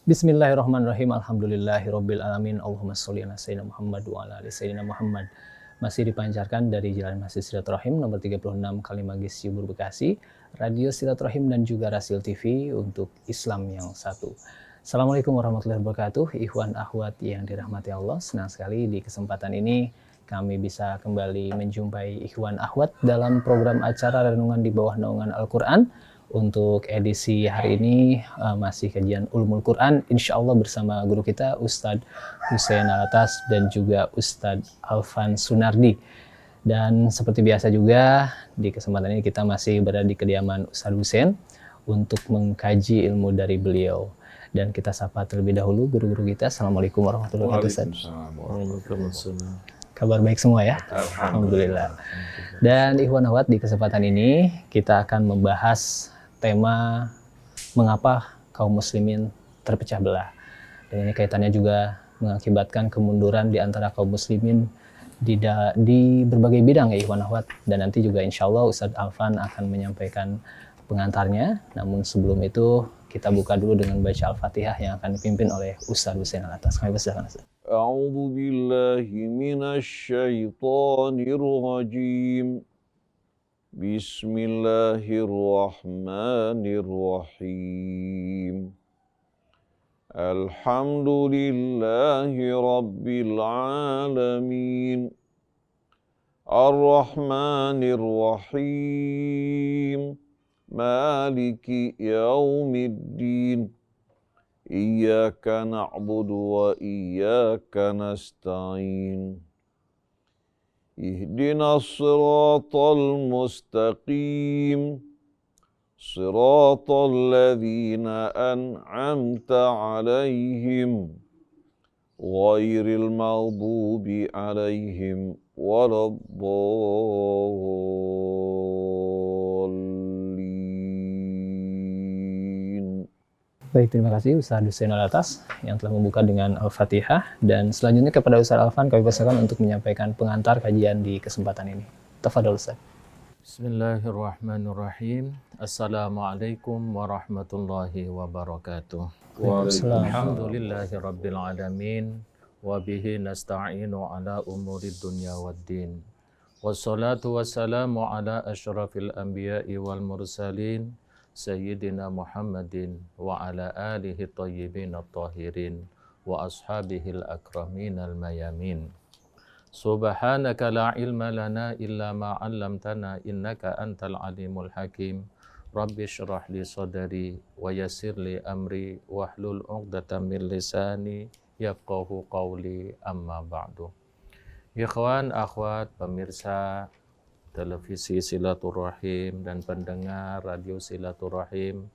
Bismillahirrahmanirrahim. Alhamdulillahirabbil alamin. Allahumma sholli ala sayyidina Muhammad wa ala ali sayyidina Muhammad. Masih dipancarkan dari Jalan Masjid Silaturahim nomor 36 Kalimagis Cibubur Bekasi, Radio Silaturahim dan juga Rasil TV untuk Islam yang satu. Assalamualaikum warahmatullahi wabarakatuh. Ikhwan akhwat yang dirahmati Allah, senang sekali di kesempatan ini kami bisa kembali menjumpai ikhwan akhwat dalam program acara renungan di bawah naungan Al-Quran. Untuk edisi hari ini masih kajian Ulumul Quran, insya Allah bersama guru kita Ustadz Hussein Alatas dan juga Ustadz Alvan Sunardi. Dan seperti biasa juga di kesempatan ini kita masih berada di kediaman Ustadz Hussein untuk mengkaji ilmu dari beliau. Dan kita sapa terlebih dahulu guru-guru kita. Assalamualaikum warahmatullahi wabarakatuh. Waalaikumsalam. Kabar baik semua ya? Alhamdulillah. Dan ikhwan akhwat, di kesempatan ini kita akan membahas tema mengapa kaum muslimin terpecah belah. Dan ini kaitannya juga mengakibatkan kemunduran di antara kaum muslimin di berbagai bidang ya ikhwan akhwat. Dan nanti juga insya Allah Ustadz Alvan akan menyampaikan pengantarnya. Namun sebelum itu kita buka dulu dengan baca Al-Fatihah yang akan dipimpin oleh Ustadz Hussein Alatas. Kami persilakan Ustadz. A'udzu billahi minasy syaithanir rajim. Bismillahirrahmanirrahim. Alhamdulillahi rabbil alamin. Ar-Rahmanir Rahim. Maliki yaumiddin. Iyyaka na'budu wa iyyaka nasta'in. Ihdinas siratal mustaqim. Siratal ladzina an'amta 'alaihim ghairil maghdubi 'alaihim waladdallin. Baik, terima kasih Ustadz Hussein Alatas yang telah membuka dengan Al-Fatihah. Dan selanjutnya kepada Ustadz Alvan kami persilakan untuk menyampaikan pengantar kajian di kesempatan ini. Tafadhol Ustadz. Bismillahirrahmanirrahim. Assalamualaikum warahmatullahi wabarakatuh. Waalaikumsalam. Alhamdulillahirabbil alamin wa bihi nasta'inu ala umurid dunya waddin. Wassalatu wassalamu ala asyrafil anbiya'i wal mursalin Sayyidina Muhammadin wa ala alihi tayyibin at-tahirin wa ashabihil akramin al-mayamin. Subhanaka la ilma lana illa ma 'allamtana innaka antal alimul hakim. Rabbi shrah li sadri wa yassir li amri wahlul 'uqdatam min lisani yafqahu qawli amma ba'du. Ikhwan akhwat pemirsa televisi Silaturahim dan pendengar radio Silaturahim,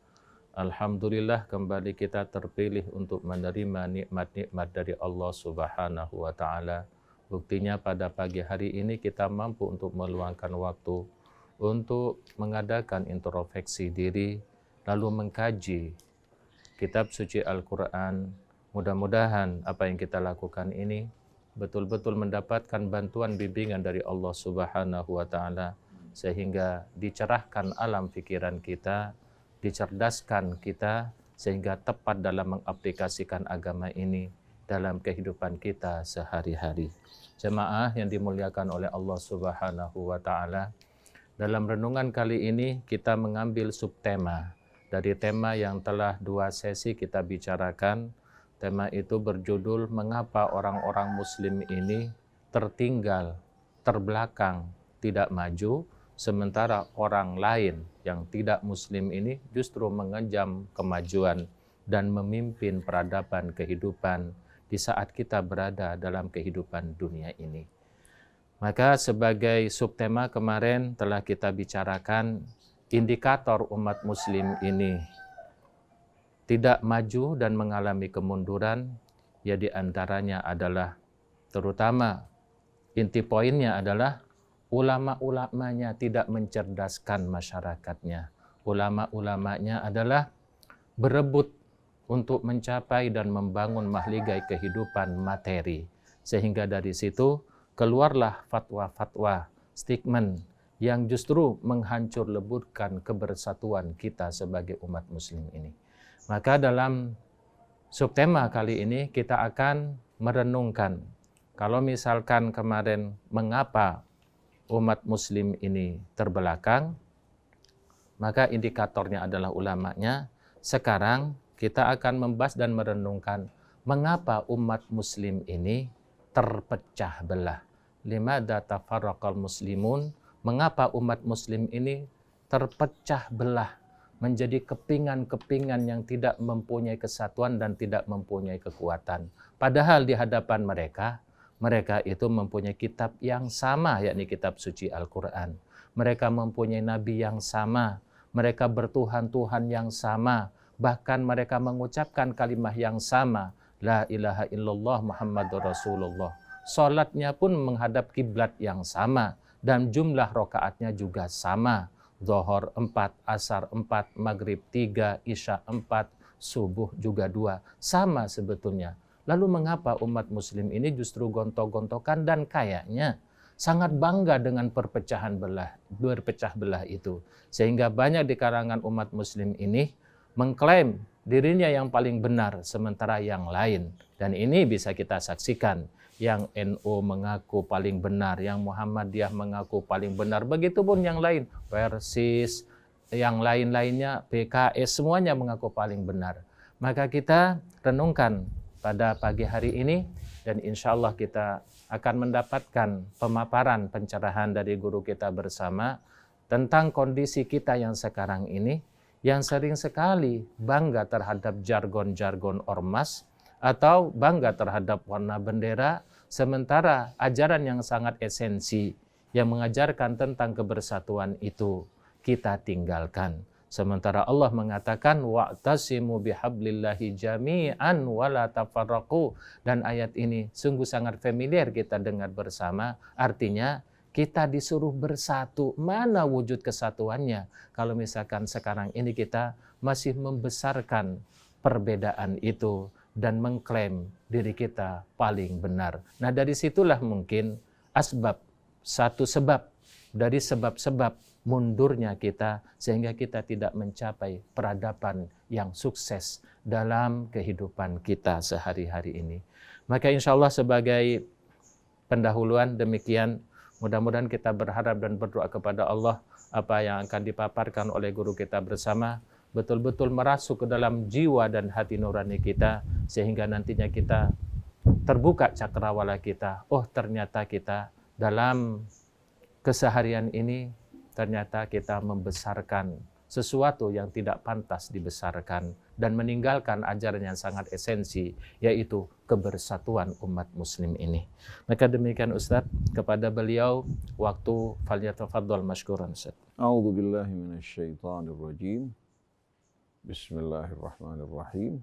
alhamdulillah kembali kita terpilih untuk menerima nikmat-nikmat dari Allah Subhanahu wa taala. Buktinya pada pagi hari ini kita mampu untuk meluangkan waktu untuk mengadakan introspeksi diri lalu mengkaji kitab suci Al-Qur'an. Mudah-mudahan apa yang kita lakukan ini betul-betul mendapatkan bantuan bimbingan dari Allah Subhanahu wa taala sehingga dicerahkan alam pikiran kita, dicerdaskan kita sehingga tepat dalam mengaplikasikan agama ini dalam kehidupan kita sehari-hari. Jemaah yang dimuliakan oleh Allah Subhanahu wa taala, dalam renungan kali ini kita mengambil subtema dari tema yang telah 2 sesi kita bicarakan. Tema itu berjudul mengapa orang-orang muslim ini tertinggal, terbelakang, tidak maju, sementara orang lain yang tidak muslim ini justru mengejar kemajuan dan memimpin peradaban kehidupan di saat kita berada dalam kehidupan dunia ini. Maka sebagai subtema kemarin telah kita bicarakan indikator umat muslim ini tidak maju dan mengalami kemunduran, ya diantaranya adalah terutama inti poinnya adalah ulama-ulamanya tidak mencerdaskan masyarakatnya. Ulama-ulamanya adalah berebut untuk mencapai dan membangun mahligai kehidupan materi. Sehingga dari situ keluarlah fatwa-fatwa, statement yang justru menghancur leburkan kebersatuan kita sebagai umat muslim ini. Maka dalam subtema kali ini kita akan merenungkan, kalau misalkan kemarin mengapa umat muslim ini terbelakang, maka indikatornya adalah ulamanya. Sekarang kita akan membahas dan merenungkan mengapa umat muslim ini terpecah belah. Limadza tafarraqal muslimun? Mengapa umat muslim ini terpecah belah menjadi kepingan-kepingan yang tidak mempunyai kesatuan dan tidak mempunyai kekuatan. Padahal di hadapan mereka itu mempunyai kitab yang sama, yakni kitab suci Al-Quran. Mereka mempunyai nabi yang sama, mereka bertuhan-tuhan yang sama, bahkan mereka mengucapkan kalimat yang sama, La ilaha illallah Muhammadur Rasulullah. Salatnya pun menghadap kiblat yang sama, dan jumlah rakaatnya juga sama. Zuhur 4, Asar 4, Maghrib 3, Isya 4, Subuh juga 2. Sama sebetulnya. Lalu mengapa umat muslim ini justru gontok-gontokan dan kayaknya sangat bangga dengan berpecah belah itu. Sehingga banyak di kalangan umat muslim ini mengklaim dirinya yang paling benar sementara yang lain. Dan ini bisa kita saksikan. Yang NU mengaku paling benar, yang Muhammadiyah mengaku paling benar, begitupun yang lain, Persis, yang lain-lainnya, PKS, semuanya mengaku paling benar. Maka kita renungkan pada pagi hari ini, dan insya Allah kita akan mendapatkan pemaparan pencerahan dari guru kita bersama tentang kondisi kita yang sekarang ini, yang sering sekali bangga terhadap jargon-jargon ormas, atau bangga terhadap warna bendera, sementara ajaran yang sangat esensi yang mengajarkan tentang kebersatuan itu kita tinggalkan. Sementara Allah mengatakan wa'tasimu bihablillahi jami'an wala tafarraqu, dan ayat ini sungguh sangat familiar kita dengar bersama. Artinya kita disuruh bersatu. Mana wujud kesatuannya kalau misalkan sekarang ini kita masih membesarkan perbedaan itu dan mengklaim diri kita paling benar. Nah, dari situlah mungkin satu sebab dari sebab-sebab mundurnya kita, sehingga kita tidak mencapai peradaban yang sukses dalam kehidupan kita sehari-hari ini. Maka insya Allah sebagai pendahuluan demikian, mudah-mudahan kita berharap dan berdoa kepada Allah apa yang akan dipaparkan oleh guru kita bersama betul-betul merasuk ke dalam jiwa dan hati nurani kita, sehingga nantinya kita terbuka cakrawala kita. Oh, ternyata kita dalam keseharian ini, ternyata kita membesarkan sesuatu yang tidak pantas dibesarkan dan meninggalkan ajaran yang sangat esensi, yaitu kebersatuan umat muslim ini. Maka demikian Ustadz, kepada beliau waktu falyatafaddal mashkuran Ustadz. A'udzu billahi minasyaitonir rajim. Bismillahirrahmanirrahim.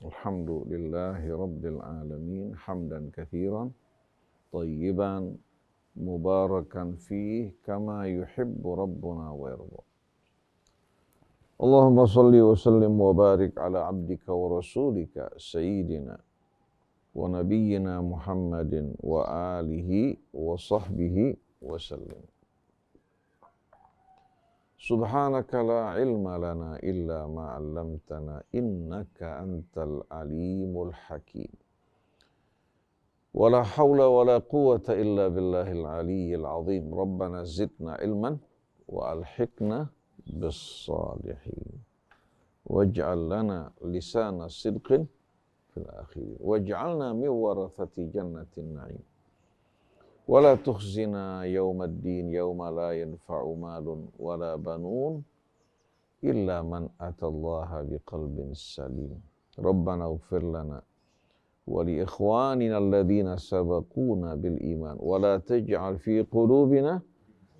Alhamdulillahi rabbil alamin, hamdan katsiran tayyiban mubarakan fih kama yuhibbu rabbuna wa yarda. Allahumma salli wa sallim wa barik ala abdika wa rasulika sayyidina wa nabiyyina Muhammadin wa alihi wa sahbihi wa sallim. Subhanaka la ilma lana illa ma 'allamtana innaka antal alimul hakim. Wala hawla wala quwwata illa billahil aliyyil azim. Rabbana zidna ilman wa alhiqna bis salihin. Waj'al lana lisana sidqin fil akhirin. Waj'alna min warathati jannatin na'im. Wala tukhzina yawmaddin yawma la yanfa'u malun wala banun illa man atallaha biqalbin salim. Rabbana ighfir lana wa li ikhwanina alladhina sabaquna bil iman wa la taj'al fi qulubina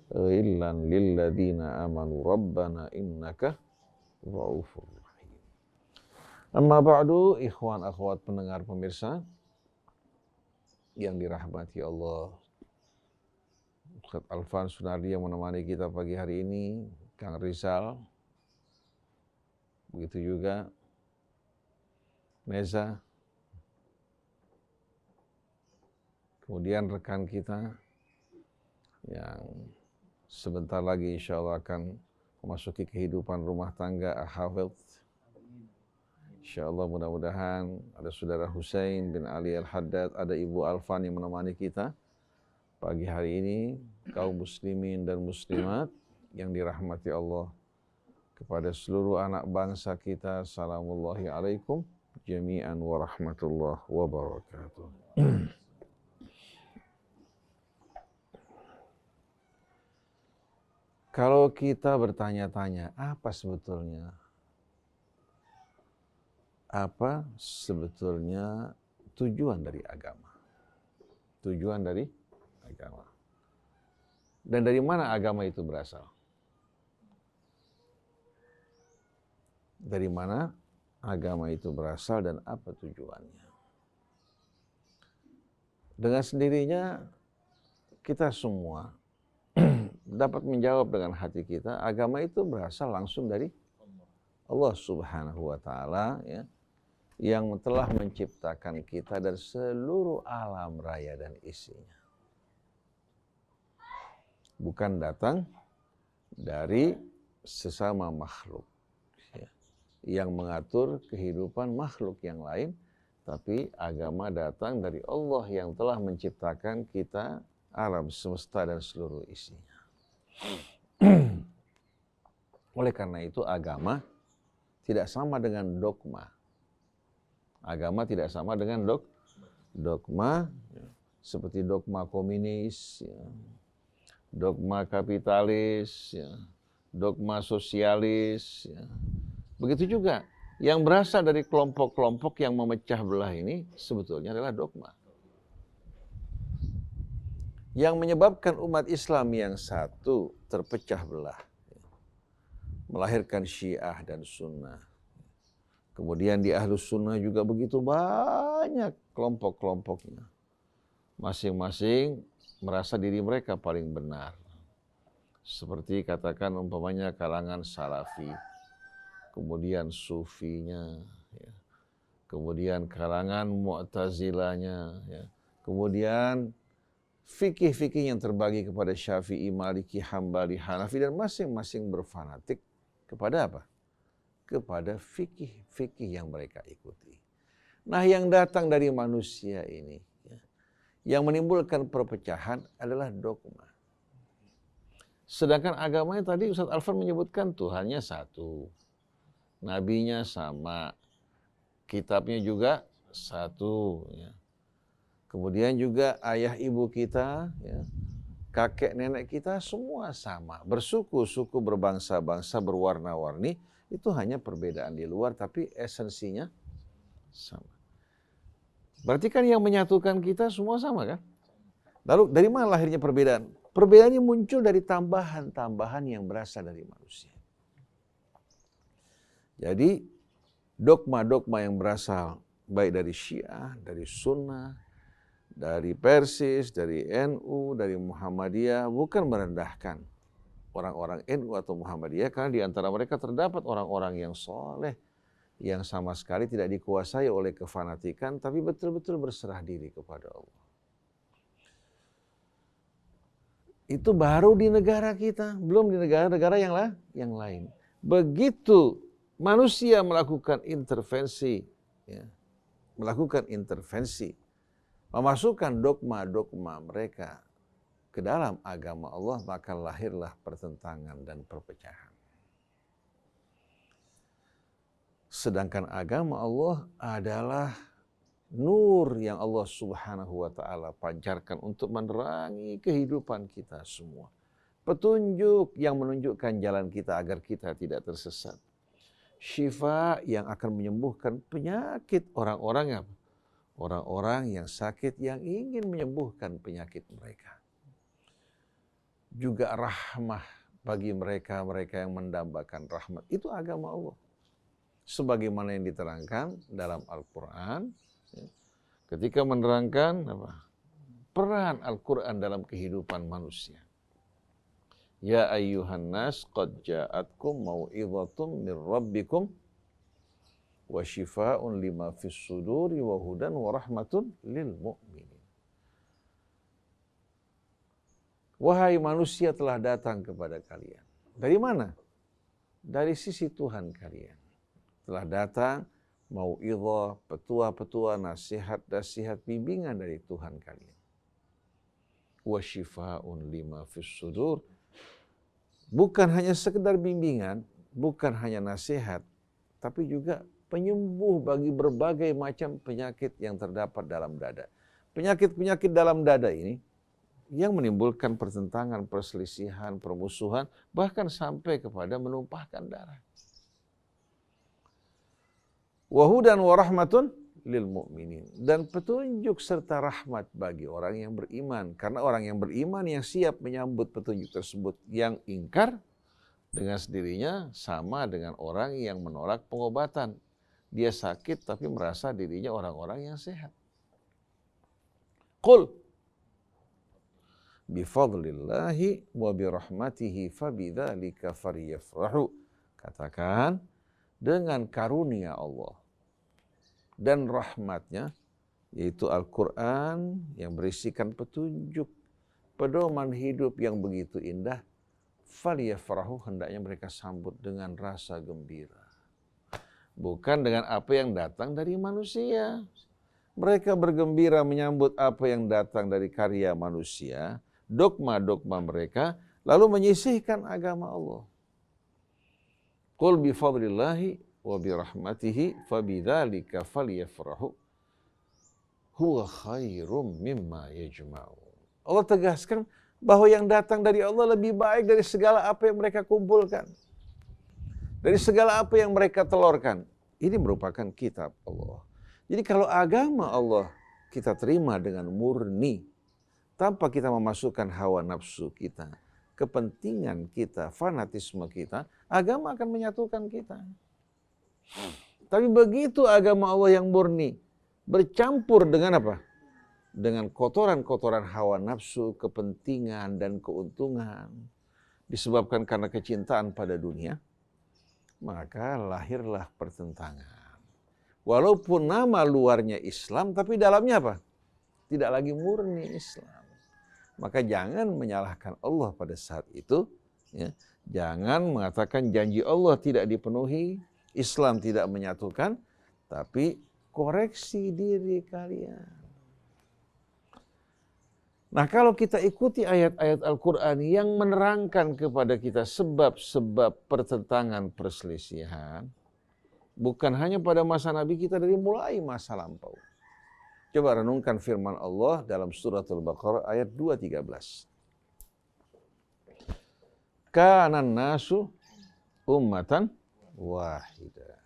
ghillan lil ladzina amanu rabbana innaka ra'ufur rahim. Amma ba'du, ikhwan akhwat pendengar pemirsa yang dirahmati Allah, Ustadz Alvan Sunardi yang menemani kita pagi hari ini, Kang Rizal, begitu juga Neza, kemudian rekan kita yang sebentar lagi insya Allah akan memasuki kehidupan rumah tangga Ahawil. Insya Allah mudah-mudahan ada saudara Husain bin Ali Al-Haddad, ada Ibu Alfan yang menemani kita pagi hari ini, kaum muslimin dan muslimat yang dirahmati Allah. Kepada seluruh anak bangsa kita, salamullahi alaikum jami'an wa rahmatullah wabarakatuh. Kalau kita bertanya-tanya, apa sebetulnya tujuan dari agama? Tujuan dari agama. Dan dari mana agama itu berasal? Dari mana agama itu berasal dan apa tujuannya? Dengan sendirinya kita semua dapat menjawab dengan hati kita, agama itu berasal langsung dari Allah Subhanahu wa taala, ya, yang telah menciptakan kita dan seluruh alam raya dan isinya. Bukan datang dari sesama makhluk, ya, yang mengatur kehidupan makhluk yang lain, tapi agama datang dari Allah yang telah menciptakan kita, alam semesta dan seluruh isinya. Oleh karena itu agama tidak sama dengan dogma. Agama tidak sama dengan dogma, ya, seperti dogma komunis, ya, dogma kapitalis, ya, dogma sosialis. Ya. Begitu juga yang berasal dari kelompok-kelompok yang memecah belah ini sebetulnya adalah dogma. Yang menyebabkan umat Islam yang satu terpecah belah, melahirkan Syiah dan Sunnah. Kemudian di Ahlus Sunnah juga begitu banyak kelompok-kelompoknya. Masing-masing merasa diri mereka paling benar. Seperti katakan umpamanya kalangan Salafi, kemudian Sufinya, ya. Kemudian kalangan Mu'tazilahnya, ya. Kemudian fikih-fikih yang terbagi kepada Syafi'i, Maliki, Hambali, Hanafi, dan masing-masing berfanatik kepada apa? Kepada fikih-fikih yang mereka ikuti. Nah, yang datang dari manusia ini, ya, yang menimbulkan perpecahan adalah dogma. Sedangkan agamanya tadi Ustaz Alfan menyebutkan Tuhannya satu, nabinya sama, kitabnya juga satu, ya. Kemudian juga ayah ibu kita, ya, kakek nenek kita semua sama. Bersuku-suku, berbangsa-bangsa, berwarna-warni. Itu hanya perbedaan di luar, tapi esensinya sama. Berarti kan yang menyatukan kita semua sama kan? Lalu dari mana lahirnya perbedaan? Perbedaannya muncul dari tambahan-tambahan yang berasal dari manusia. Jadi dogma-dogma yang berasal baik dari Syiah, dari Sunnah, dari Persis, dari NU, dari Muhammadiyah, bukan merendahkan orang-orang NU atau Muhammadiyah, karena di antara mereka terdapat orang-orang yang soleh, yang sama sekali tidak dikuasai oleh kefanatikan, tapi betul-betul berserah diri kepada Allah. Itu baru di negara kita, belum di negara-negara yang lain. Begitu manusia melakukan intervensi, ya, memasukkan dogma-dogma mereka ke dalam agama Allah, maka lahirlah pertentangan dan perpecahan. Sedangkan agama Allah adalah nur yang Allah Subhanahu wa taala pancarkan untuk menerangi kehidupan kita semua. Petunjuk yang menunjukkan jalan kita agar kita tidak tersesat. Syifa yang akan menyembuhkan penyakit orang-orang yang sakit, yang ingin menyembuhkan penyakit mereka. Juga rahmah bagi mereka yang mendambakan rahmat. Itu agama Allah. Sebagaimana yang diterangkan dalam Al-Quran, ya, ketika menerangkan peran Al-Quran dalam kehidupan manusia. Ya ayyuhan nas qad ja'atkum mau'idhatum min rabbikum wa shifaa'un lima fis suduri wa hudan wa rahmatun lil mu'minin. Wahai manusia telah datang kepada kalian. Dari mana? Dari sisi Tuhan kalian. Telah datang mau'idhah, petua-petua, nasihat-nasihat, bimbingan dari Tuhan kalian. Wa syifa'un lima fis sudur. Bukan hanya sekedar bimbingan, bukan hanya nasihat, tapi juga penyembuh bagi berbagai macam penyakit yang terdapat dalam dada. Penyakit-penyakit dalam dada ini yang menimbulkan pertentangan, perselisihan, permusuhan, bahkan sampai kepada menumpahkan darah. Wahudan wa rahmatun lil mu'minin. Dan petunjuk serta rahmat bagi orang yang beriman. Karena orang yang beriman yang siap menyambut petunjuk tersebut. Yang ingkar dengan sendirinya sama dengan orang yang menolak pengobatan. Dia sakit tapi merasa dirinya orang-orang yang sehat. Qul bifadlillahi wa birahmatihi fabidzalika falyafrahu. Katakan, dengan karunia Allah dan rahmatnya, yaitu Al-Quran yang berisikan petunjuk, pedoman hidup yang begitu indah, falyafrahu, hendaknya mereka sambut dengan rasa gembira. Bukan dengan apa yang datang dari manusia. Mereka bergembira menyambut apa yang datang dari karya manusia, dogma-dogma mereka, lalu menyisihkan agama Allah. Qul bifadlillahi wa birahmatihi fabidzalika falyafrahu huwa khairum mimma yajma'un. Allah tegaskan bahwa yang datang dari Allah lebih baik dari segala apa yang mereka kumpulkan. Dari segala apa yang mereka telurkan. Ini merupakan kitab Allah. Jadi kalau agama Allah kita terima dengan murni, tanpa kita memasukkan hawa nafsu kita, kepentingan kita, fanatisme kita, agama akan menyatukan kita. Tapi begitu agama Allah yang murni bercampur dengan apa? Dengan kotoran-kotoran hawa nafsu, kepentingan dan keuntungan, disebabkan karena kecintaan pada dunia, maka lahirlah pertentangan. Walaupun nama luarnya Islam, tapi dalamnya apa? Tidak lagi murni Islam. Maka jangan menyalahkan Allah pada saat itu. Ya. Jangan mengatakan janji Allah tidak dipenuhi, Islam tidak menyatukan, tapi koreksi diri kalian. Nah, kalau kita ikuti ayat-ayat Al-Quran yang menerangkan kepada kita sebab-sebab pertentangan perselisihan, bukan hanya pada masa Nabi kita, dari mulai masa lampau. Coba renungkan firman Allah dalam surat Al-Baqarah ayat 213. Kanan nasu ummatan wahidah.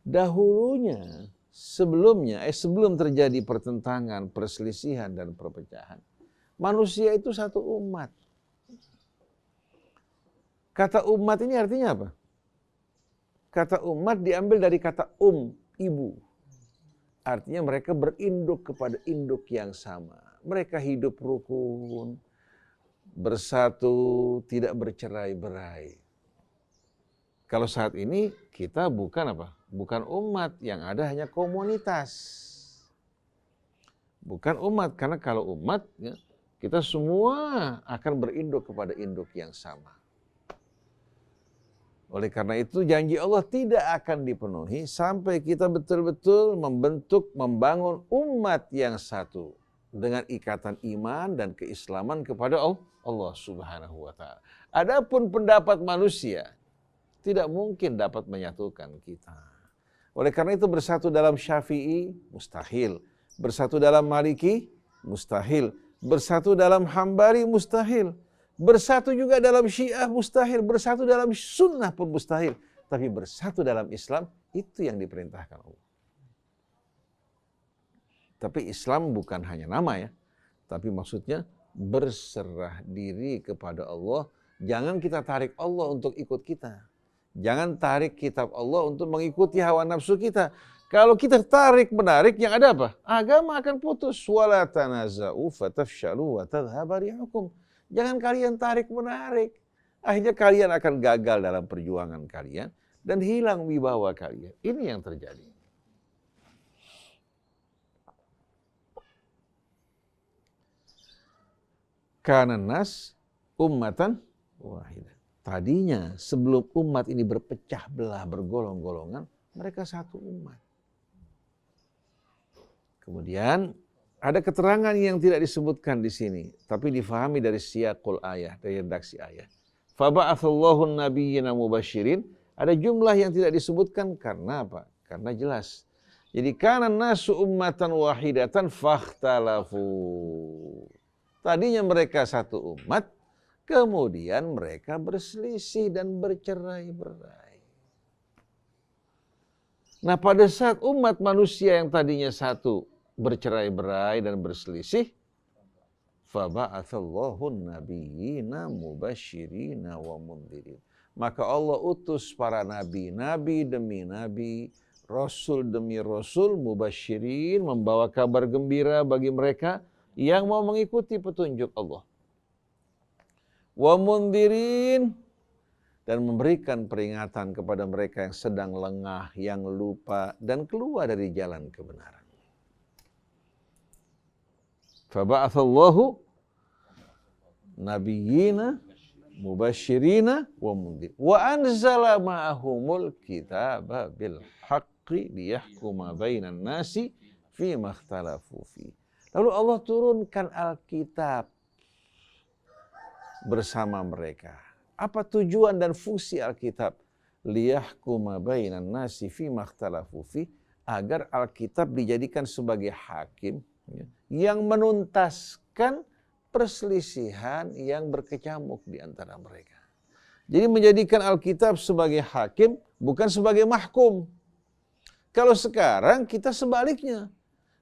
Dahulunya, sebelum terjadi pertentangan, perselisihan dan perpecahan, manusia itu satu umat. Kata umat ini artinya apa? Kata umat diambil dari kata ibu. Artinya mereka berinduk kepada induk yang sama. Mereka hidup rukun, bersatu, tidak bercerai-berai. Kalau saat ini kita bukan apa? Bukan umat, yang ada hanya komunitas. Bukan umat, karena kalau umat, ya, kita semua akan berinduk kepada induk yang sama. Oleh karena itu janji Allah tidak akan dipenuhi sampai kita betul-betul membangun umat yang satu dengan ikatan iman dan keislaman kepada Allah Subhanahu wa taala. Adapun pendapat manusia tidak mungkin dapat menyatukan kita. Oleh karena itu bersatu dalam Syafi'i mustahil, bersatu dalam Maliki mustahil, bersatu dalam Hambali mustahil. Bersatu juga dalam Syiah mustahil, bersatu dalam Sunnah pun mustahil. Tapi bersatu dalam Islam, itu yang diperintahkan Allah. Tapi Islam bukan hanya nama ya, tapi maksudnya berserah diri kepada Allah. Jangan kita tarik Allah untuk ikut kita. Jangan tarik kitab Allah untuk mengikuti hawa nafsu kita. Kalau kita tarik menarik, yang ada apa? Agama akan putus. Wala tanaza'u fatafshalu wa tadhhaba rihukum. Jangan kalian tarik-menarik. Akhirnya kalian akan gagal dalam perjuangan kalian dan hilang wibawa kalian. Ini yang terjadi. Kana nas ummatan wahidah. Tadinya sebelum umat ini berpecah belah, bergolong-golongan, mereka satu umat. Kemudian ada keterangan yang tidak disebutkan di sini, tapi difahami dari siyaqul ayah, dari redaksi ayat. Faba'athallahu an-nabiyyina mubasyirin. Ada jumlah yang tidak disebutkan karena apa? Karena jelas. Jadi kana nasu ummatan wahidatan fakhtalafu. Tadinya mereka satu umat, kemudian mereka berselisih dan bercerai-berai. Nah, pada saat umat manusia yang tadinya satu bercerai-berai dan berselisih, faba'athallahu an-nabiyyina mubasyirina wa mundhirin. Maka Allah utus para nabi, nabi demi nabi, rasul demi rasul, mubasyirin, membawa kabar gembira bagi mereka yang mau mengikuti petunjuk Allah. Wa mundhirin, dan memberikan peringatan kepada mereka yang sedang lengah, yang lupa, dan keluar dari jalan kebenaran. Faba'athallahu nabiyyina mubasyirina wa mundhirin wa anzala ma'ahumul kitaba bil haqqi liyahkuma bainan nasi fima ikhtalafu fi. Lalu Allah turunkan Alkitab bersama mereka. Apa tujuan dan fungsi Alkitab? Liyahkuma bainan nasi fima ikhtalafu fi, agar Alkitab dijadikan sebagai hakim yang menuntaskan perselisihan yang berkecamuk di antara mereka. Jadi menjadikan Alkitab sebagai hakim, bukan sebagai mahkum. Kalau sekarang kita sebaliknya.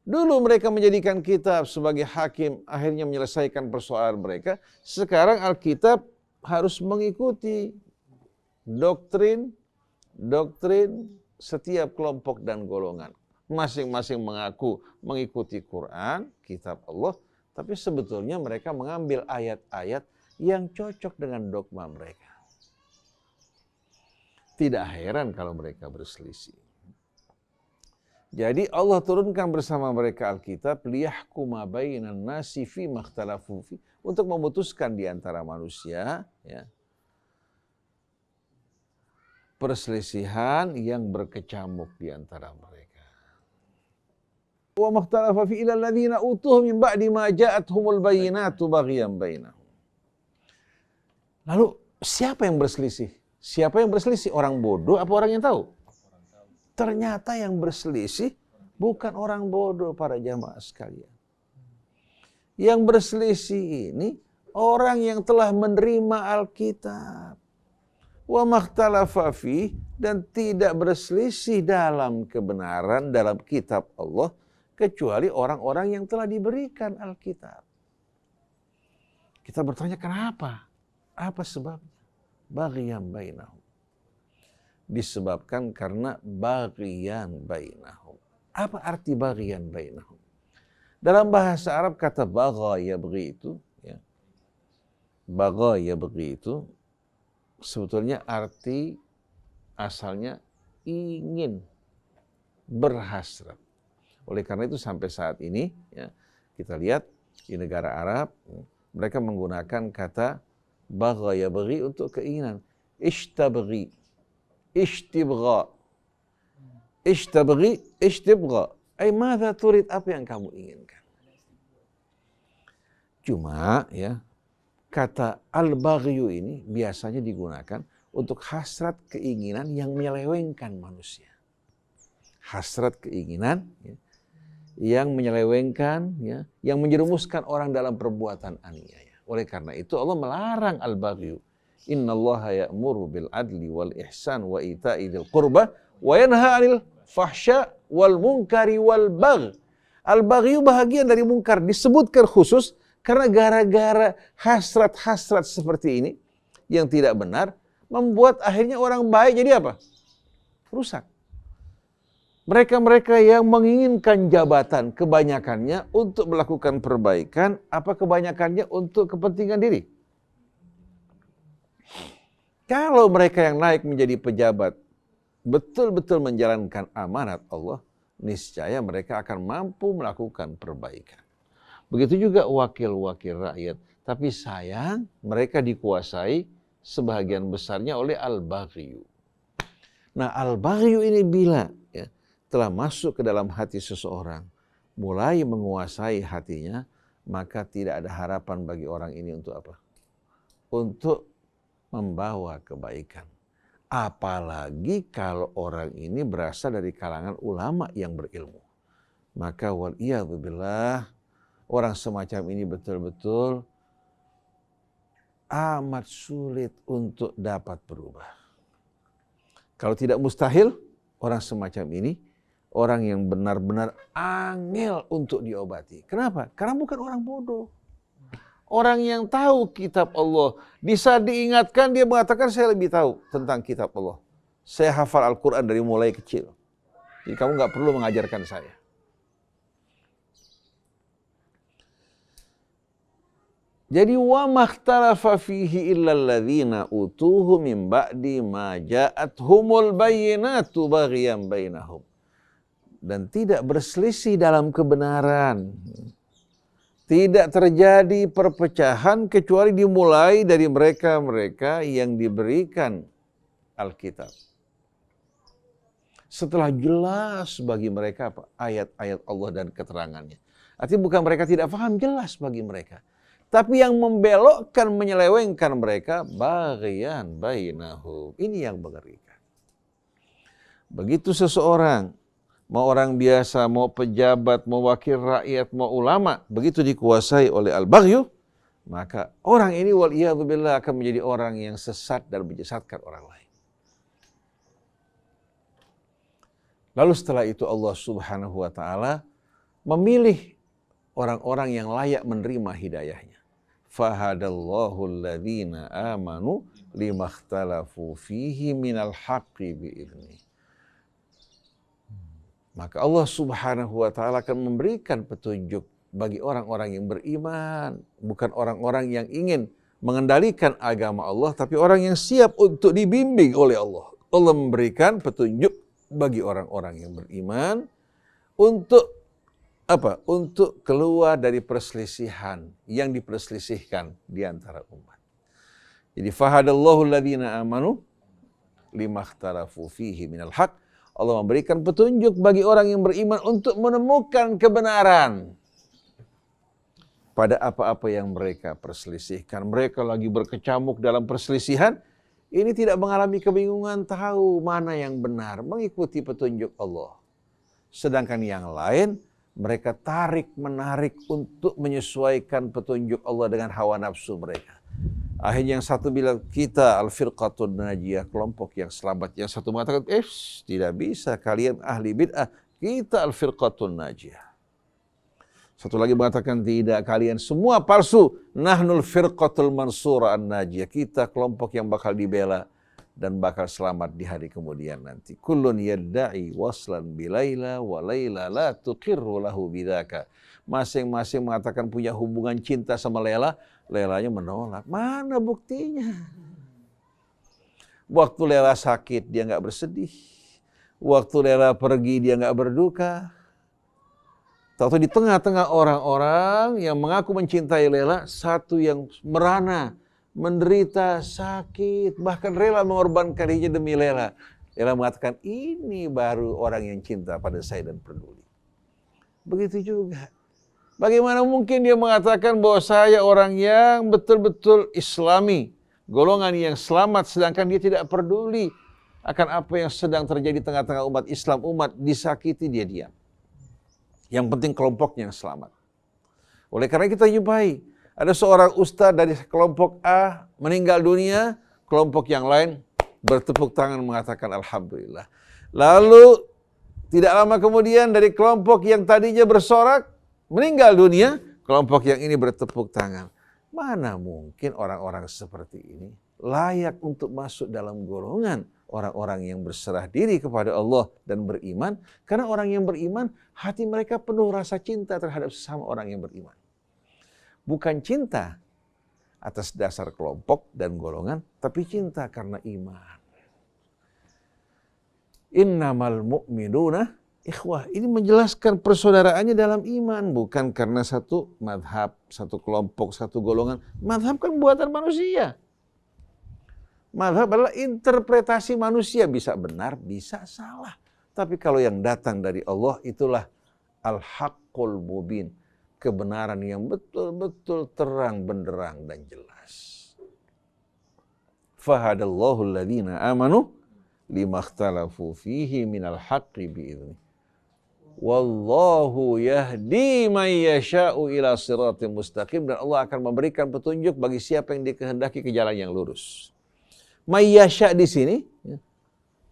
Dulu mereka menjadikan kitab sebagai hakim, akhirnya menyelesaikan persoalan mereka. Sekarang Alkitab harus mengikuti doktrin setiap kelompok dan golongan. Masing-masing mengaku mengikuti Quran, kitab Allah, tapi sebetulnya mereka mengambil ayat-ayat yang cocok dengan dogma mereka. Tidak heran kalau mereka berselisih. Jadi Allah turunkan bersama mereka Alkitab liyahkuma bainan nasi fima ikhtalafu fi, untuk memutuskan di antara manusia ya, perselisihan yang berkecamuk di antara mereka. Wa makhtalafa fi ila alladziina utuhu min ba'di ma ja'atuhumul bayyinatu baghyan bainahum. Lalu siapa yang berselisih? Siapa yang berselisih? Orang bodoh apa orang yang tahu? Ternyata yang berselisih bukan orang bodoh, para jamaah sekalian. Yang berselisih ini orang yang telah menerima Alkitab. Wa makhtalafa fi, dan tidak berselisih dalam kebenaran dalam kitab Allah kecuali orang-orang yang telah diberikan Alkitab. Kita bertanya kenapa? Apa sebabnya? Baghyan bainahum. Disebabkan karena baghyan bainahum. Apa arti baghyan bainahum? Dalam bahasa Arab kata bagha yabghi itu, ya, bagha yabghi itu sebetulnya arti asalnya ingin, berhasrat. Oleh karena itu sampai saat ini ya, kita lihat di negara Arab mereka menggunakan kata bagha yabghi untuk keinginan. Ishtabghi, ishtibgha, ishtabghi, ishtibgha. Madza turid, apa yang kamu inginkan? Cuma ya, kata al-baghyu ini biasanya digunakan untuk hasrat keinginan yang menyelewengkan manusia. Hasrat keinginan ya, yang menyelewengkan, ya, yang menjerumuskan orang dalam perbuatan aniaya. Oleh karena itu Allah melarang al-baghyu. Innallaha ya'muru bil adli wal ihsan wa ita'i dzil qurba wa yanha 'anil fahsya wal munkari wal bagh. Al-baghyu bahagian dari munkar, disebutkan khusus karena gara-gara hasrat-hasrat seperti ini yang tidak benar membuat akhirnya orang baik jadi apa? Rusak. Mereka-mereka yang menginginkan jabatan kebanyakannya untuk melakukan perbaikan, apa kebanyakannya untuk kepentingan diri? Kalau mereka yang naik menjadi pejabat betul-betul menjalankan amanat Allah, niscaya mereka akan mampu melakukan perbaikan. Begitu juga wakil-wakil rakyat. Tapi sayang, mereka dikuasai sebagian besarnya oleh al-baghyu. Nah, al-baghyu ini bila telah masuk ke dalam hati seseorang, mulai menguasai hatinya, maka tidak ada harapan bagi orang ini untuk apa? Untuk membawa kebaikan. Apalagi kalau orang ini berasal dari kalangan ulama yang berilmu. Maka waliyadzubillah, orang semacam ini betul-betul amat sulit untuk dapat berubah. Kalau tidak mustahil, orang semacam ini, orang yang benar-benar angel untuk diobati. Kenapa? Karena bukan orang bodoh. Orang yang tahu kitab Allah. Di saat diingatkan, dia mengatakan, saya lebih tahu tentang kitab Allah. Saya hafal Al-Quran dari mulai kecil. Jadi kamu nggak perlu mengajarkan saya. Jadi wa makhtalafa fihi illa alladzina utuhu min ba'di ma ja'athumul bayyinatu baghyan bainahum. Dan tidak berselisih dalam kebenaran. Tidak terjadi perpecahan kecuali dimulai dari mereka-mereka yang diberikan Alkitab. Setelah jelas bagi mereka apa? Ayat-ayat Allah dan keterangannya. Artinya bukan mereka tidak paham, jelas bagi mereka. Tapi yang membelokkan, menyelewengkan mereka, baghyan bainahum. Ini yang mengerikan. Begitu seseorang, mau orang biasa, mau pejabat, mau wakil rakyat, mau ulama, begitu dikuasai oleh al-baghyu, maka orang ini waliyadzubillah akan menjadi orang yang sesat dan menyesatkan orang lain. Lalu setelah itu Allah Subhanahu wa ta'ala memilih orang-orang yang layak menerima hidayahnya. Fahadallahu alladhina amanu limakhtalafu fihi minal haqqi bi'idni. Maka Allah Subhanahu wa ta'ala akan memberikan petunjuk bagi orang-orang yang beriman. Bukan orang-orang yang ingin mengendalikan agama Allah, tapi orang yang siap untuk dibimbing oleh Allah. Allah memberikan petunjuk bagi orang-orang yang beriman untuk apa? Untuk keluar dari perselisihan yang diperselisihkan di antara umat. Jadi fahadallahu alladhina amanu limakhtalafu fihi minal haqq. Allah memberikan petunjuk bagi orang yang beriman untuk menemukan kebenaran pada apa-apa yang mereka perselisihkan. Mereka lagi berkecamuk dalam perselisihan, ini tidak mengalami kebingungan, tahu mana yang benar, mengikuti petunjuk Allah. Sedangkan yang lain, mereka tarik-menarik untuk menyesuaikan petunjuk Allah dengan hawa nafsu mereka. Akhirnya yang satu bilang, kita al-firqatun najiyah, kelompok yang selamat. Yang satu mengatakan, tidak bisa, kalian ahli bid'ah, kita al-firqatun najiyah. Satu lagi mengatakan, tidak, kalian semua palsu, nahnul firqatul mansura an-najiyah, kita kelompok yang bakal dibela dan bakal selamat di hari kemudian nanti. Kullun yadda'i waslan bilaila wa laila la tuqirru lahu bidaka. Masing-masing mengatakan punya hubungan cinta sama Laila, Lailanya menolak. Mana buktinya? Waktu Laila sakit dia nggak bersedih. Waktu Laila pergi dia nggak berduka. Tahu di tengah-tengah orang-orang yang mengaku mencintai Laila, satu yang merana, menderita, sakit, bahkan rela mengorbankan dirinya demi Laila. Laila mengatakan, ini baru orang yang cinta pada saya dan peduli. Begitu juga. Bagaimana mungkin dia mengatakan bahwa saya orang yang betul-betul Islami, golongan yang selamat, sedangkan dia tidak peduli akan apa yang sedang terjadi di tengah-tengah umat Islam, umat disakiti, dia diam. Yang penting kelompoknya yang selamat. Oleh karena kita jumpai, ada seorang ustaz dari kelompok A meninggal dunia, kelompok yang lain bertepuk tangan mengatakan Alhamdulillah. Lalu tidak lama kemudian dari kelompok yang tadinya bersorak, meninggal dunia, kelompok yang ini bertepuk tangan. Mana mungkin orang-orang seperti ini layak untuk masuk dalam golongan orang-orang yang berserah diri kepada Allah dan beriman. Karena orang yang beriman, hati mereka penuh rasa cinta terhadap sesama orang yang beriman. Bukan cinta atas dasar kelompok dan golongan, tapi cinta karena iman. Innamal mu'minuna Ikhwah, ini menjelaskan persaudaraannya dalam iman, bukan karena satu madhab, satu kelompok, satu golongan. Madhab kan buatan manusia. Madhab adalah interpretasi manusia, bisa benar, bisa salah. Tapi kalau yang datang dari Allah, itulah al-haqqul mubin, kebenaran yang betul-betul terang, benderang, dan jelas. Fahadallahu alladhina amanu limakhtalafu fihi minal haqqi bi'idhni. Wallahu yahdi man yasha'u ila siratim mustaqim. Dan Allah akan memberikan petunjuk bagi siapa yang dikehendaki ke jalan yang lurus. Man yasha' di sini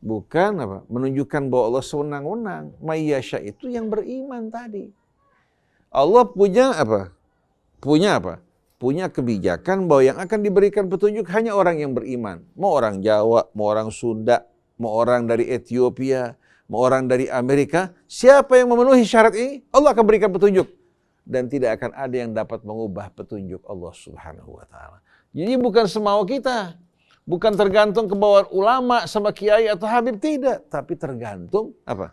bukan apa? Menunjukkan bahwa Allah sewenang-wenang. Man yasha' itu yang beriman tadi. Allah punya apa? Punya kebijakan bahwa yang akan diberikan petunjuk hanya orang yang beriman. Mau orang Jawa, mau orang Sunda, mau orang dari Ethiopia, mau orang dari Amerika, siapa yang memenuhi syarat ini, Allah akan berikan petunjuk. Dan tidak akan ada yang dapat mengubah petunjuk Allah Subhanahu wa ta'ala. Jadi bukan semau kita, bukan tergantung kebawaan ulama sama kiai atau habib, tidak. Tapi tergantung apa?